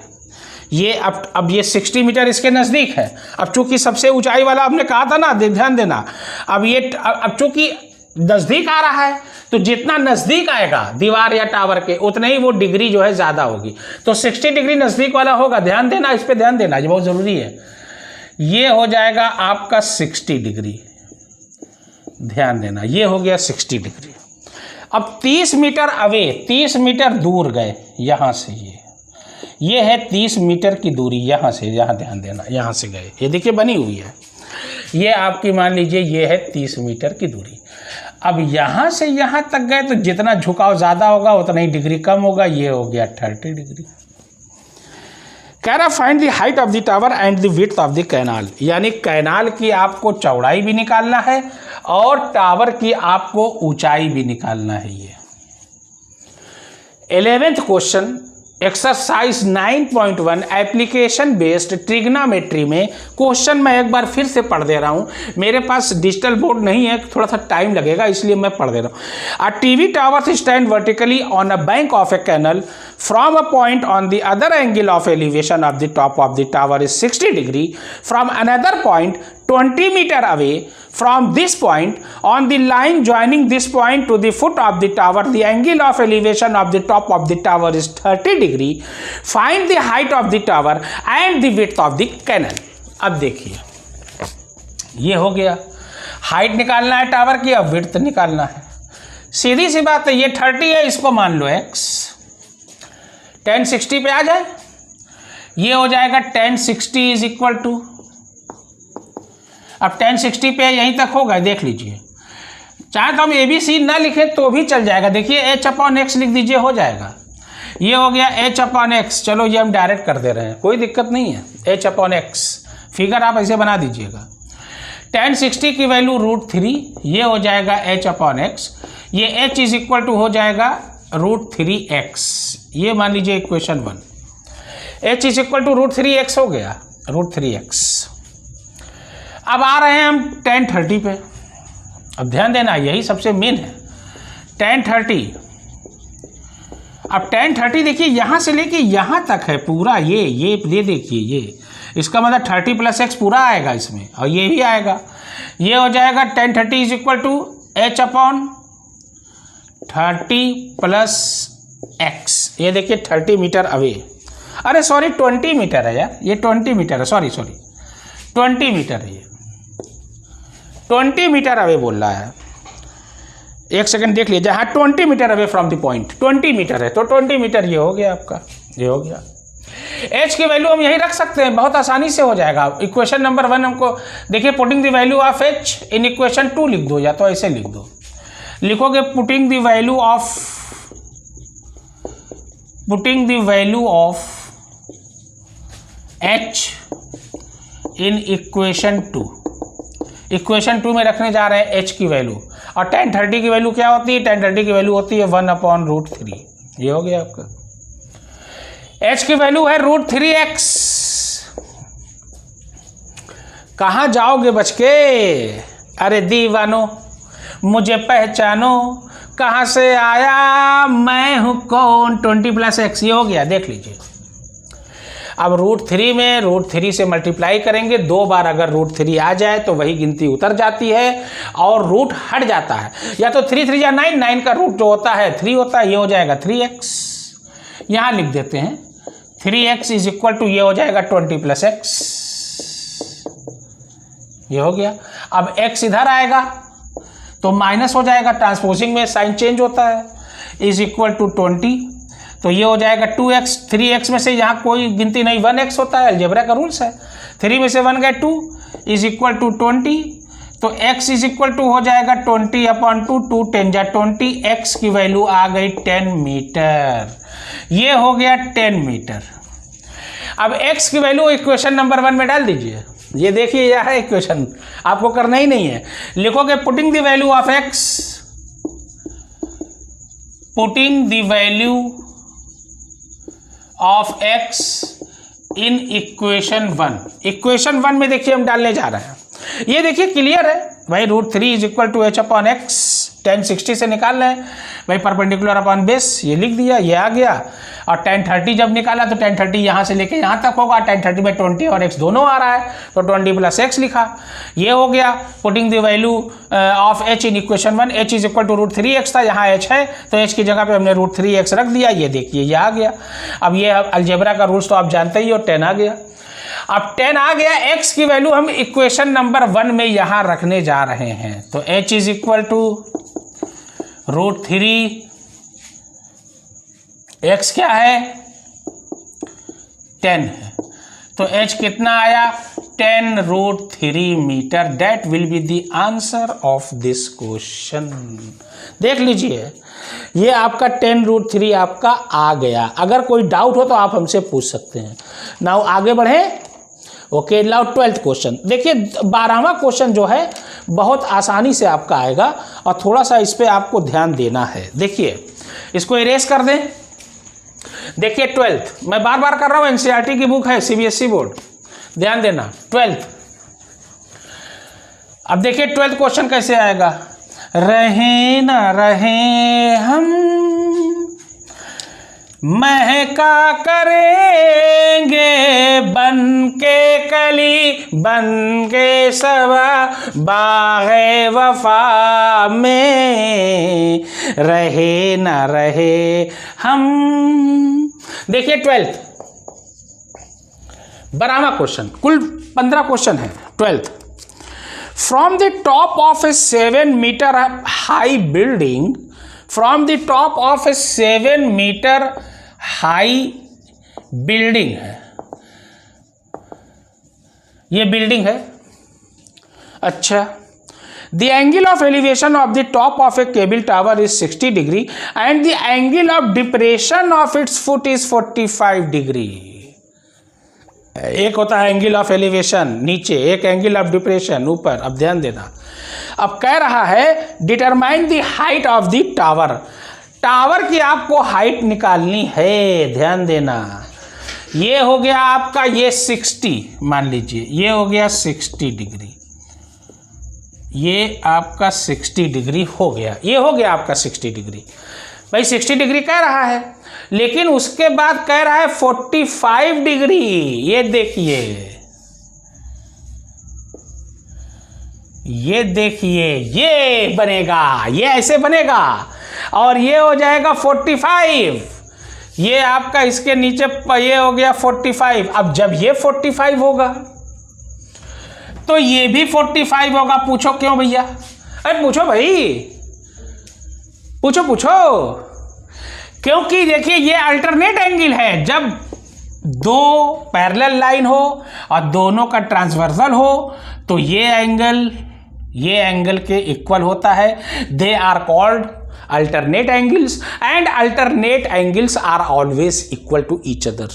S1: ये अब ये 60 मीटर इसके नज़दीक है। अब चूंकि सबसे ऊंचाई वाला आपने कहा था ना, ध्यान देना। अब चूंकि नज़दीक आ रहा है, तो जितना नज़दीक आएगा दीवार या टावर के, उतना ही वो डिग्री जो है ज़्यादा होगी। तो 60 डिग्री नज़दीक वाला होगा। ध्यान देना, इस पर ध्यान देना, ये बहुत ज़रूरी है। ये हो जाएगा आपका 60 डिग्री। ध्यान देना, ये हो गया 60 डिग्री। अब 30 मीटर अवे, 30 मीटर दूर गए यहाँ से। ये है 30 मीटर की दूरी यहाँ से, यहाँ ध्यान देना, यहाँ से गए। ये देखिए बनी हुई है, ये आपकी मान लीजिए ये है 30 मीटर की दूरी। अब यहाँ से यहाँ तक गए तो जितना झुकाव ज़्यादा होगा उतना ही डिग्री कम होगा, ये हो गया 30 डिग्री। कह रहा find the height of the tower and the width of the canal, यानी कैनाल की आपको चौड़ाई भी निकालना है और टावर की आपको ऊंचाई भी निकालना है। ये 11th question exercise 9.1 application based trigonometry में क्वेश्चन मैं एक बार फिर से पढ़ दे रहा हूँ। मेरे पास डिजिटल बोर्ड नहीं है, थोड़ा सा टाइम लगेगा, इसलिए मैं पढ़ दे रहा हूँ। A TV tower stand vertically on a bank of a canal from a point on the other angle of elevation of the top of the tower is 60 degree from another point 20 meter away from this point on the line joining this point to the foot of the tower. The angle of elevation of the top of the tower is 30 degree. Find the height of the tower and the width of the canal. अब देखिए ये हो गया, हाइट निकालना है टावर की, अब विड्थ निकालना है। सीधी सी बात है, ये 30 है, इसको मान लो x, tan 60 पे आ जाए, ये हो जाएगा tan 60 इज इक्वल टू, अब tan 60 पे यहीं तक होगा, देख लीजिए। चाहे तो हम ABC ना लिखें तो भी चल जाएगा, देखिए h/x लिख दीजिए, हो जाएगा। ये हो गया h/x, चलो ये हम डायरेक्ट कर दे रहे हैं, कोई दिक्कत नहीं है। h/x फिगर आप ऐसे बना दीजिएगा। tan 60 की वैल्यू √3, ये हो जाएगा h/x, ये h इज इक्वल टू हो जाएगा √3x, ये मान लीजिए equation 1। h is equal to √3x हो गया, √3x। अब आ रहे हैं हम tan 30 पे। अब ध्यान देना, यही सबसे मेन है, tan 30। अब tan 30 देखिए यहाँ से लेके यहाँ तक है पूरा, ये देखिए, ये इसका मतलब 30 + x पूरा आएगा इसमें, और ये भी आएगा। ये हो जाएगा tan 30 is equal to h/30 + x। ये देखिए 30 मीटर अवे, अरे सॉरी 20 मीटर है यार, ये 20 मीटर है, सॉरी 20 मीटर है, ये 20 मीटर अवे बोल रहा है। एक सेकंड देख लीजिए, जहाँ 20 metre away from the point 20 metre है, तो 20 मीटर ये हो गया आपका, ये हो गया। h की वैल्यू हम यही रख सकते हैं, बहुत आसानी से हो जाएगा। इक्वेशन नंबर 1 हमको देखिए, putting the value of h in equation 2 लिख दो, या तो ऐसे लिख दो, लिखोगे putting the value of h in equation 2। Equation 2 में रखने जा रहे हैं h की वैल्यू, और tan 30 की वैल्यू क्या होती है? tan 30 की वैल्यू होती है 1/√3। ये हो गया आपका, h की वैल्यू है √3x। कहाँ जाओगे बचके? अरे दीवानो मुझे पहचानो, कहाँ से आया मैं हूँ कौन, 20 + x, ये हो गया। देख लीजिए, अब √3 में √3 से मल्टीप्लाई करेंगे, 2 बार अगर √3 आ जाए तो वही गिनती उतर जाती है और रूट हट जाता है, या तो 3 3 या 9, 9 का रूट जो होता है 3 होता है, ये हो जाएगा 3x। यहाँ लिख देते हैं 3x इज इक्वल टू, ये हो जाएगा 20 + x, ये हो गया। अब x इधर आएगा तो माइनस हो जाएगा, ट्रांसपोजिंग में साइन चेंज होता है, इज इक्वल टू 20, तो ये हो जाएगा 2x। 3x में से यहाँ कोई गिनती नहीं, 1x होता है, अलजेब्रा का रूल्स है। 3 में से 1 गए 2 इज इक्वल टू 20, तो x इज इक्वल टू हो जाएगा 20/2, 2 10 जा 20, x की वैल्यू आ गई 10 मीटर, ये हो गया 10 मीटर। अब x की वैल्यू इक्वेशन नंबर 1 में डाल दीजिए, ये देखिए यह है इक्वेशन, आपको करना ही नहीं है। लिखोगे putting the value of x, putting the value of x in equation 1। Equation 1 में देखिए हम डालने जा रहे हैं, ये देखिए क्लियर है भाई, √3 is equal to h/x, tan 60 से निकाल रहे हैं भाई, परपेंडिकुलर अपॉन बेस, ये लिख दिया, ये आ गया। और tan 30 जब निकाला तो tan 30 यहाँ से लेके यहाँ तक होगा, tan 30 में 20 और x दोनों आ रहा है, तो 20 + x लिखा, ये हो गया। Putting the value of h in equation 1, h is equal to √3x था, यहाँ h है तो h की जगह पे हमने √3x रख दिया, ये देखिए ये आ गया। अब ये अलजेब्रा का रूल्स तो आप जानते ही हो, 10 आ गया। अब 10 आ गया, x की वैल्यू हम इक्वेशन नंबर 1 में यहाँ रखने जा रहे हैं, तो h is equal to √3, x क्या है 10 है, तो h कितना आया 10√3 metre. That will be the answer of this question. देख लीजिए, ये आपका 10√3 आपका आ गया। अगर कोई डाउट हो तो आप हमसे पूछ सकते हैं। नाउ आगे बढ़े। Okay, now 12th question. देखिए 12वां क्वेश्चन जो है बहुत आसानी से आपका आएगा और थोड़ा सा इस पर आपको ध्यान देना है। देखिए इसको इरेज कर दें। देखिए 12th, मैं बार बार कर रहा हूं, एनसीईआरटी की बुक है, सीबीएसई बोर्ड, ध्यान देना। 12th, अब देखिए 12th क्वेश्चन कैसे आएगा। रहे न रहे हम महका करेंगे, बन के कली बन के सबा बाग़े वफा में, रहे न रहे हम। देखिए 12th 12वां क्वेश्चन, कुल 15 क्वेश्चन है 12th। From the top of a 7 metre high building, from the top of a 7 metre high building है, ये बिल्डिंग है। अच्छा, the angle of elevation of the top of a cable tower is 60 degree and the angle of depression of its foot is 45 degree. एक होता है एंगल ऑफ एलिवेशन नीचे, एक एंगल ऑफ डिप्रेशन ऊपर। अब ध्यान देना, अब कह रहा है determine the height of the tower. Tower की आपको हाइट निकालनी है, ध्यान देना। ये हो गया आपका, ये 60 मान लीजिए, ये हो गया 60 डिग्री, ये आपका 60 डिग्री हो गया, ये हो गया आपका 60 डिग्री। भाई 60 डिग्री कह रहा है, लेकिन उसके बाद कह रहा है 45 डिग्री। ये देखिए, ये देखिए, ये बनेगा, ये ऐसे बनेगा और ये हो जाएगा 45। ये आपका इसके नीचे ये हो गया 45। अब जब ये 45 होगा तो ये भी 45 होगा। पूछो क्यों भैया? अरे पूछो भाई, पूछो पूछो। क्योंकि देखिए ये अल्टरनेट एंगल है। जब दो पैरेलल लाइन हो और दोनों का ट्रांसवर्सल हो तो ये एंगल के इक्वल होता है। They are called alternate angles and alternate angles are always equal to each other.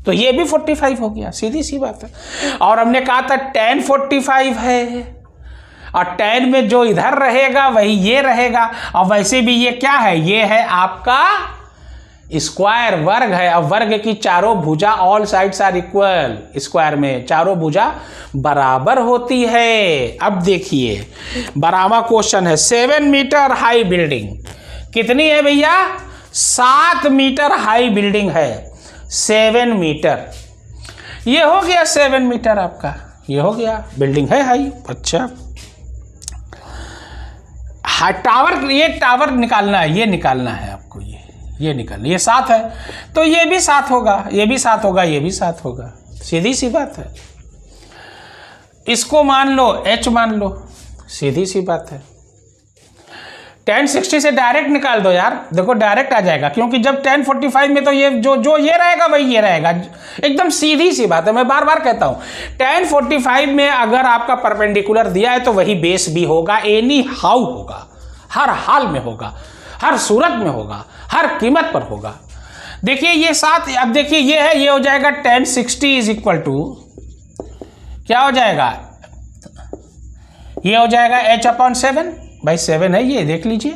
S1: तो ये भी 45 हो गया, सीधी सी बात है। और हमने कहा था tan 45 है और tan में जो इधर रहेगा वही ये रहेगा। और वैसे भी ये क्या है? ये है आपका स्क्वायर, वर्ग है। और वर्ग की चारों भुजा, all sides are equal, square में चारों भुजा बराबर होती है। अब देखिए 12वां क्वेश्चन है, 7 मीटर हाई बिल्डिंग कितनी है भैया? 7 मीटर हाई बिल्डिंग है, 7 मीटर। ये हो गया 7 मीटर आपका, ये हो गया, बिल्डिंग है हाई। अच्छा, टावर, ये टावर निकालना है, ये निकालना है आपको, ये निकालना, ये 7 है तो ये भी 7 होगा, ये भी 7 होगा, ये भी 7 होगा, सीधी सी बात है। इसको मान लो h मान लो, सीधी सी बात है। tan 60 से डायरेक्ट निकाल दो यार, देखो डायरेक्ट आ जाएगा। क्योंकि जब tan 45 में तो ये जो ये रहेगा वही ये रहेगा, एकदम सीधी सी बात है। मैं बार बार कहता हूं tan 45 में अगर आपका परपेंडिकुलर दिया है तो वही बेस भी होगा, एनी हाउ होगा, हर हाल में होगा, हर सूरत में होगा, हर कीमत पर होगा। देखिए ये 7, अब देखिए ये है, ये हो जाएगा tan 60 इज इक्वल टू क्या हो जाएगा? ये हो जाएगा h/7। भाई 7 है, ये देख लीजिए,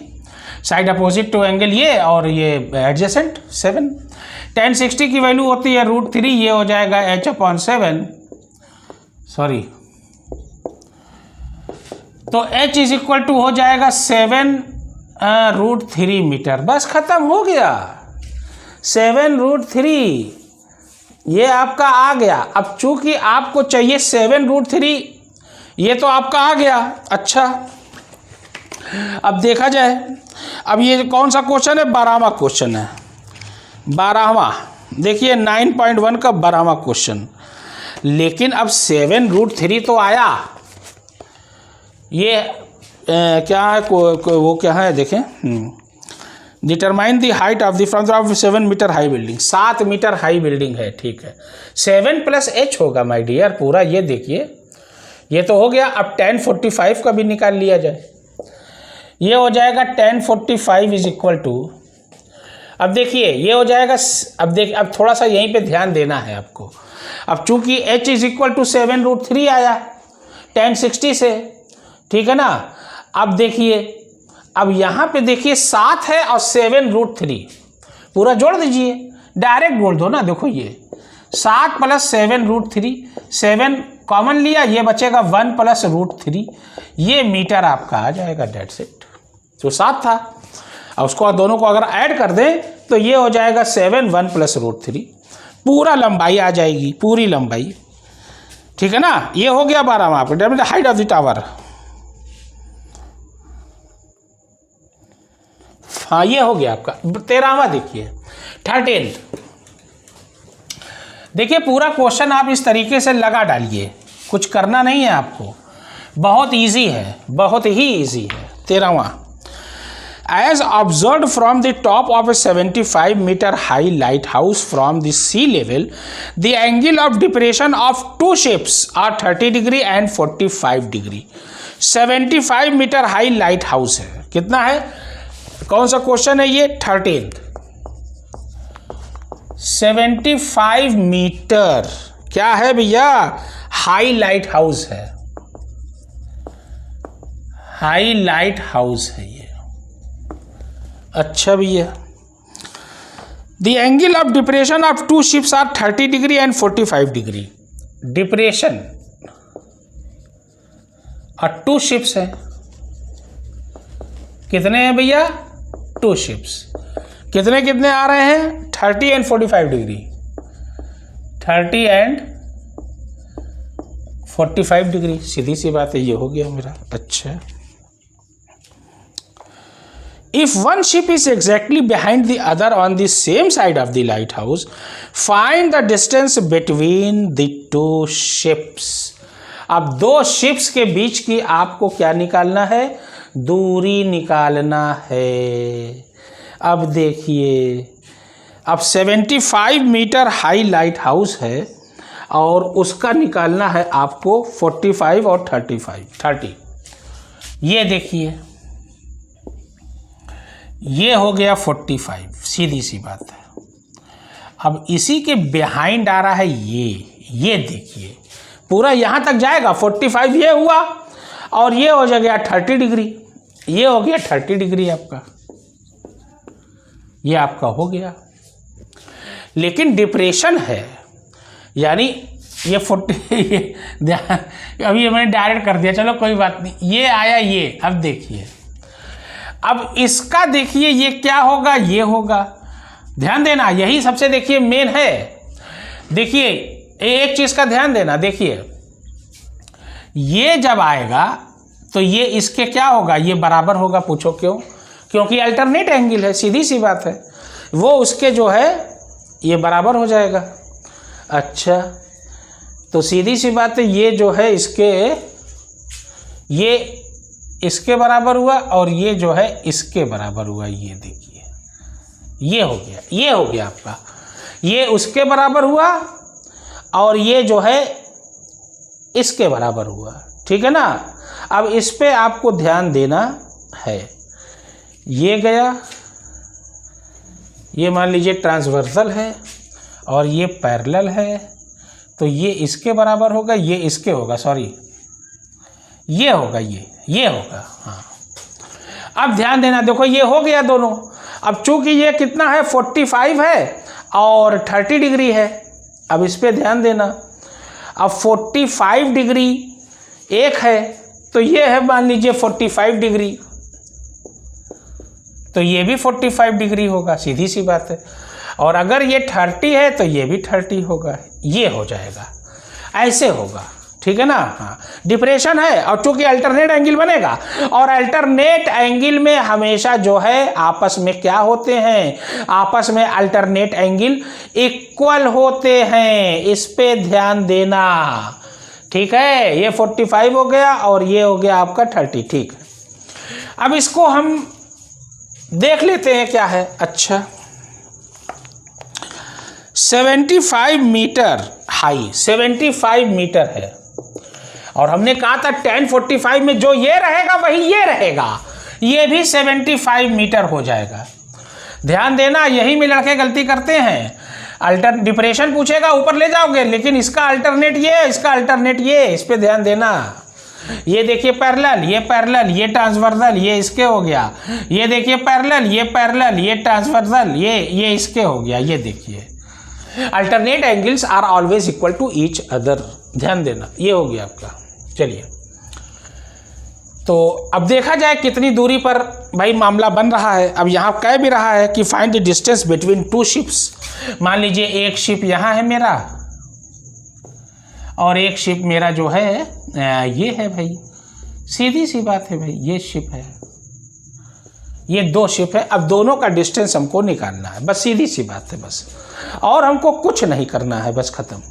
S1: साइड अपोजिट टू एंगल ये और ये एडजेसेंट 7। tan 60 की वैल्यू होती है √3, ये हो जाएगा h/7, सॉरी, तो h इज इक्वल टू हो जाएगा 7 √3 मीटर। बस खत्म हो गया, 7 √3 ये आपका आ गया। अब चूंकि आपको चाहिए 7 √3, ये तो आपका आ गया। अच्छा, अब देखा जाए, अब ये कौन सा क्वेश्चन है? 12वां क्वेश्चन है, 12वां। देखिए 9.1 का 12वां क्वेश्चन। लेकिन अब 7 √3 तो आया, ये क्या है, वो क्या है देखें, determine the height of the front of 7 metre high building, 7 metre high building है, ठीक है। 7 + h होगा माय डियर पूरा, ये देखिए ये तो हो गया। अब 1045 का भी निकाल लिया जाए, ये हो जाएगा 1045 इज इक्वल टू, अब देखिए ये हो जाएगा, अब थोड़ा सा यहीं पे ध्यान देना है आपको। अब चूंकि h इज इक्वल टू 7√3 आया 1060 से, ठीक है ना। अब देखिए, अब यहाँ पे देखिए 7 है और 7√3 पूरा जोड़ दीजिए, डायरेक्ट बोल दो ना। देखो ये 7 + 7√3, 7 कॉमन लिया, ये बचेगा 1 + √3, ये मीटर आपका आ जाएगा, डेट्स इट। जो 7 था और उसको दोनों को अगर ऐड कर दें तो ये हो जाएगा 7 1 + √3, पूरा लंबाई आ जाएगी, पूरी लंबाई, ठीक है ना। ये हो गया 12वां आपका हाइट ऑफ द टावर। हाँ ये हो गया आपका 13वां। देखिए 13th, देखिए पूरा क्वेश्चन आप इस तरीके से लगा डालिए, कुछ करना नहीं है आपको, बहुत इजी है, बहुत ही इजी है। 13वां, as observed from the top of a 75 meter high lighthouse from the sea level, the angle of depression of two ships are 30 degree and 45 degree। 75 metre high lighthouse है, कितना है, कौन सा क्वेश्चन है ये, 13th। 75 मीटर क्या है भैया, हाई लाइट हाउस है, हाई लाइट हाउस है ये। अच्छा भैया, the angle of depression of two ships are 30 degree and 45 degree. Depression और 2 शिप्स है, कितने हैं भैया, 2 शिप्स, कितने कितने आ रहे हैं, 30 एंड 45 डिग्री, 30 एंड 45 डिग्री, सीधी सी बात है, ये हो गया मेरा। अच्छा, if one ship is exactly behind the other on the same side of the lighthouse, find the distance between the two ships। अब 2 शिप्स के बीच की आपको क्या निकालना है, दूरी निकालना है। अब देखिए, अब 75 मीटर हाई लाइट हाउस है और उसका निकालना है आपको 45 और 30। ये देखिए ये हो गया 45, सीधी सी बात है। अब इसी के बिहाइंड आ रहा है ये देखिए पूरा यहाँ तक जाएगा, 45 ये हुआ और ये हो जाएगा 30 डिग्री, ये हो गया 30 डिग्री आपका, ये आपका हो गया। लेकिन डिप्रेशन है, यानी ये 40 अभी मैंने डायरेक्ट कर दिया, चलो कोई बात नहीं, ये आया ये। अब देखिए, अब इसका देखिए ये क्या होगा, ये होगा, ध्यान देना, यही सबसे देखिए मेन है। देखिए एक चीज का ध्यान देना, देखिए ये जब आएगा तो ये इसके क्या होगा, ये बराबर होगा। पूछो क्यों, क्योंकि अल्टरनेट एंगल है, सीधी सी बात है, वो उसके जो है ये बराबर हो जाएगा। अच्छा, तो सीधी सी बात है, ये जो है ये इसके बराबर हुआ और ये जो है इसके बराबर हुआ। ये देखिए ये हो गया, ये हो गया आपका, ये उसके बराबर हुआ और ये जो है इसके बराबर हुआ, ठीक है ना। अब इस पे आपको ध्यान देना है, ये गया, ये मान लीजिए ट्रांसवर्सल है और ये पैरेलल है, तो ये इसके बराबर होगा, ये इसके होगा, सॉरी ये होगा, ये होगा। हाँ, अब ध्यान देना, देखो ये हो गया दोनों। अब चूंकि ये कितना है, 45 है और 30 डिग्री है, अब इस पे ध्यान देना। अब 45 डिग्री एक है तो ये है मान लीजिए 45 डिग्री, तो ये भी 45 डिग्री होगा, सीधी सी बात है। और अगर ये 30 है तो ये भी 30 होगा, ये हो जाएगा, ऐसे होगा, ठीक है ना। हाँ, डिप्रेशन है और चूंकि अल्टरनेट एंगल बनेगा, और अल्टरनेट एंगल में हमेशा जो है आपस में क्या होते हैं, आपस में अल्टरनेट एंगल इक्वल होते हैं, इस पे ध्यान देना, ठीक है। ये 45 हो गया और ये हो गया आपका 30, ठीक है। अब इसको हम देख लेते हैं क्या है। अच्छा 75 मीटर हाई, 75 मीटर है, और हमने कहा था 1045 में जो ये रहेगा वही ये रहेगा, ये भी 75 मीटर हो जाएगा। ध्यान देना, यही में लड़के गलती करते हैं। डिप्रेशन पूछेगा ऊपर ले जाओगे, लेकिन इसका अल्टरनेट ये, इसका अल्टरनेट ये, इस पे ध्यान देना। ये देखिए पैरेलल, ये पैरेलल, ये ट्रांसवर्सल, ये इसके हो गया। ये देखिए पैरेलल, ये पैरेलल, ये ट्रांसवर्सल, ये इसके हो गया। ये देखिए alternate angles are always equal to each other, ध्यान देना। ये हो गया आपका। चलिए तो अब देखा जाए कितनी दूरी पर भाई मामला बन रहा है। अब यहाँ कह भी रहा है कि find the distance between two ships. मान लीजिए एक शिप यहाँ है मेरा, और एक शिप मेरा जो है ये है भाई। सीधी सी बात है भाई, ये शिप है, ये दो शिप है। अब दोनों का डिस्टेंस हमको निकालना है, बस सीधी सी बात है बस, और हमको कुछ नहीं करना है, बस खत्म।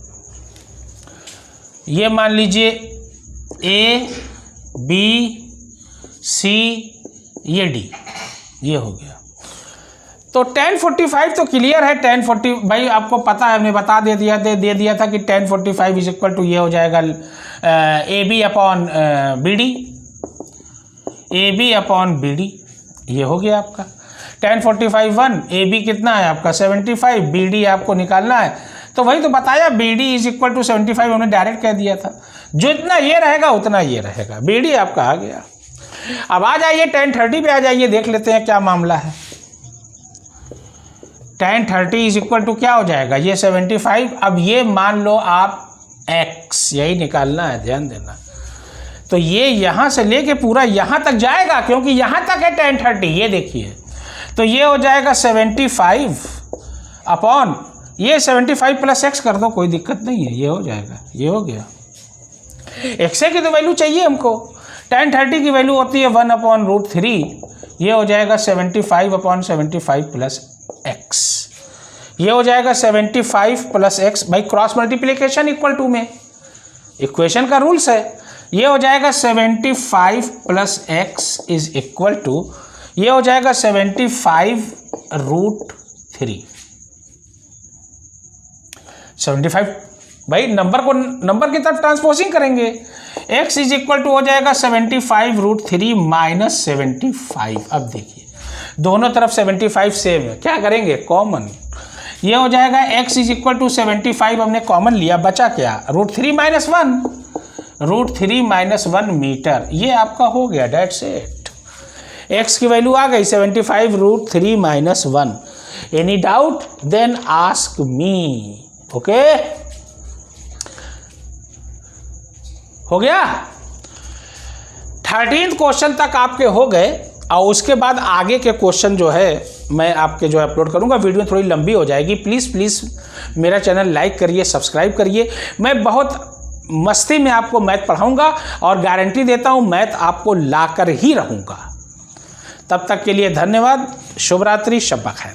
S1: ये मान लीजिए ए बी सी, ये डी, ये हो गया। तो 1045 तो क्लियर है। 1040 भाई आपको पता है, हमने बता दे दिया था कि 1045 इज इक्वल टू ये हो जाएगा A B upon B D, A B upon B D, ये हो गया आपका 1045 1। ए बी कितना है आपका 75, बी डी आपको निकालना है। तो वही तो बताया, B D is equal to 75, हमने डायरेक्ट कह दिया था। जितना ये रहेगा उतना ये रहेगा, बी डी आपका आ गया। अब आ जाइए 1030 पे आ जाइए, देख लेते हैं क्या मामला है। 1030 इज इक्वल टू क्या हो जाएगा, ये 75। अब ये मान लो आप x, यही निकालना है, ध्यान देना। तो ये यहाँ से लेके पूरा यहाँ तक जाएगा, क्योंकि यहाँ तक है 1030, ये देखिए। तो ये हो जाएगा 75 अपॉन ये 75 प्लस x कर दो, कोई दिक्कत नहीं है, ये हो जाएगा। ये हो गया। x की तो वैल्यू चाहिए हमको। 1030 की वैल्यू होती है 1/√3, ये हो जाएगा 75 अपॉन 75 प्लस x, ये हो जाएगा 75 प्लस x। भाई क्रॉस मल्टीप्लिकेशन इक्वल टू में इक्वेशन का रूल्स है। ये हो जाएगा 75 plus x is equal to, ये हो जाएगा 75√3। 75 भाई नंबर की तरफ ट्रांसपोजिंग करेंगे। x इज इक्वल टू हो जाएगा 75√3 माइनस 75। अब देखिए दोनों तरफ 75 सेम है, क्या करेंगे कॉमन। ये हो जाएगा x इज इक्वल टू 75, हमने कॉमन लिया, बचा क्या √3 माइनस 1, √3 माइनस 1 मीटर। ये आपका हो गया, डेट्स इट। x की वैल्यू आ गई 75√3 minus 1। Any doubt then ask me. Okay हो गया। 13th क्वेश्चन तक आपके हो गए, और उसके बाद आगे के क्वेश्चन जो है मैं आपके जो है अपलोड करूंगा। वीडियो थोड़ी लंबी हो जाएगी, प्लीज़ मेरा चैनल लाइक करिए, सब्सक्राइब करिए। मैं बहुत मस्ती में आपको मैथ पढ़ाऊंगा, और गारंटी देता हूं मैथ आपको लाकर ही रहूंगा। तब तक के लिए धन्यवाद। शुभ रात्रि, शब बखैर।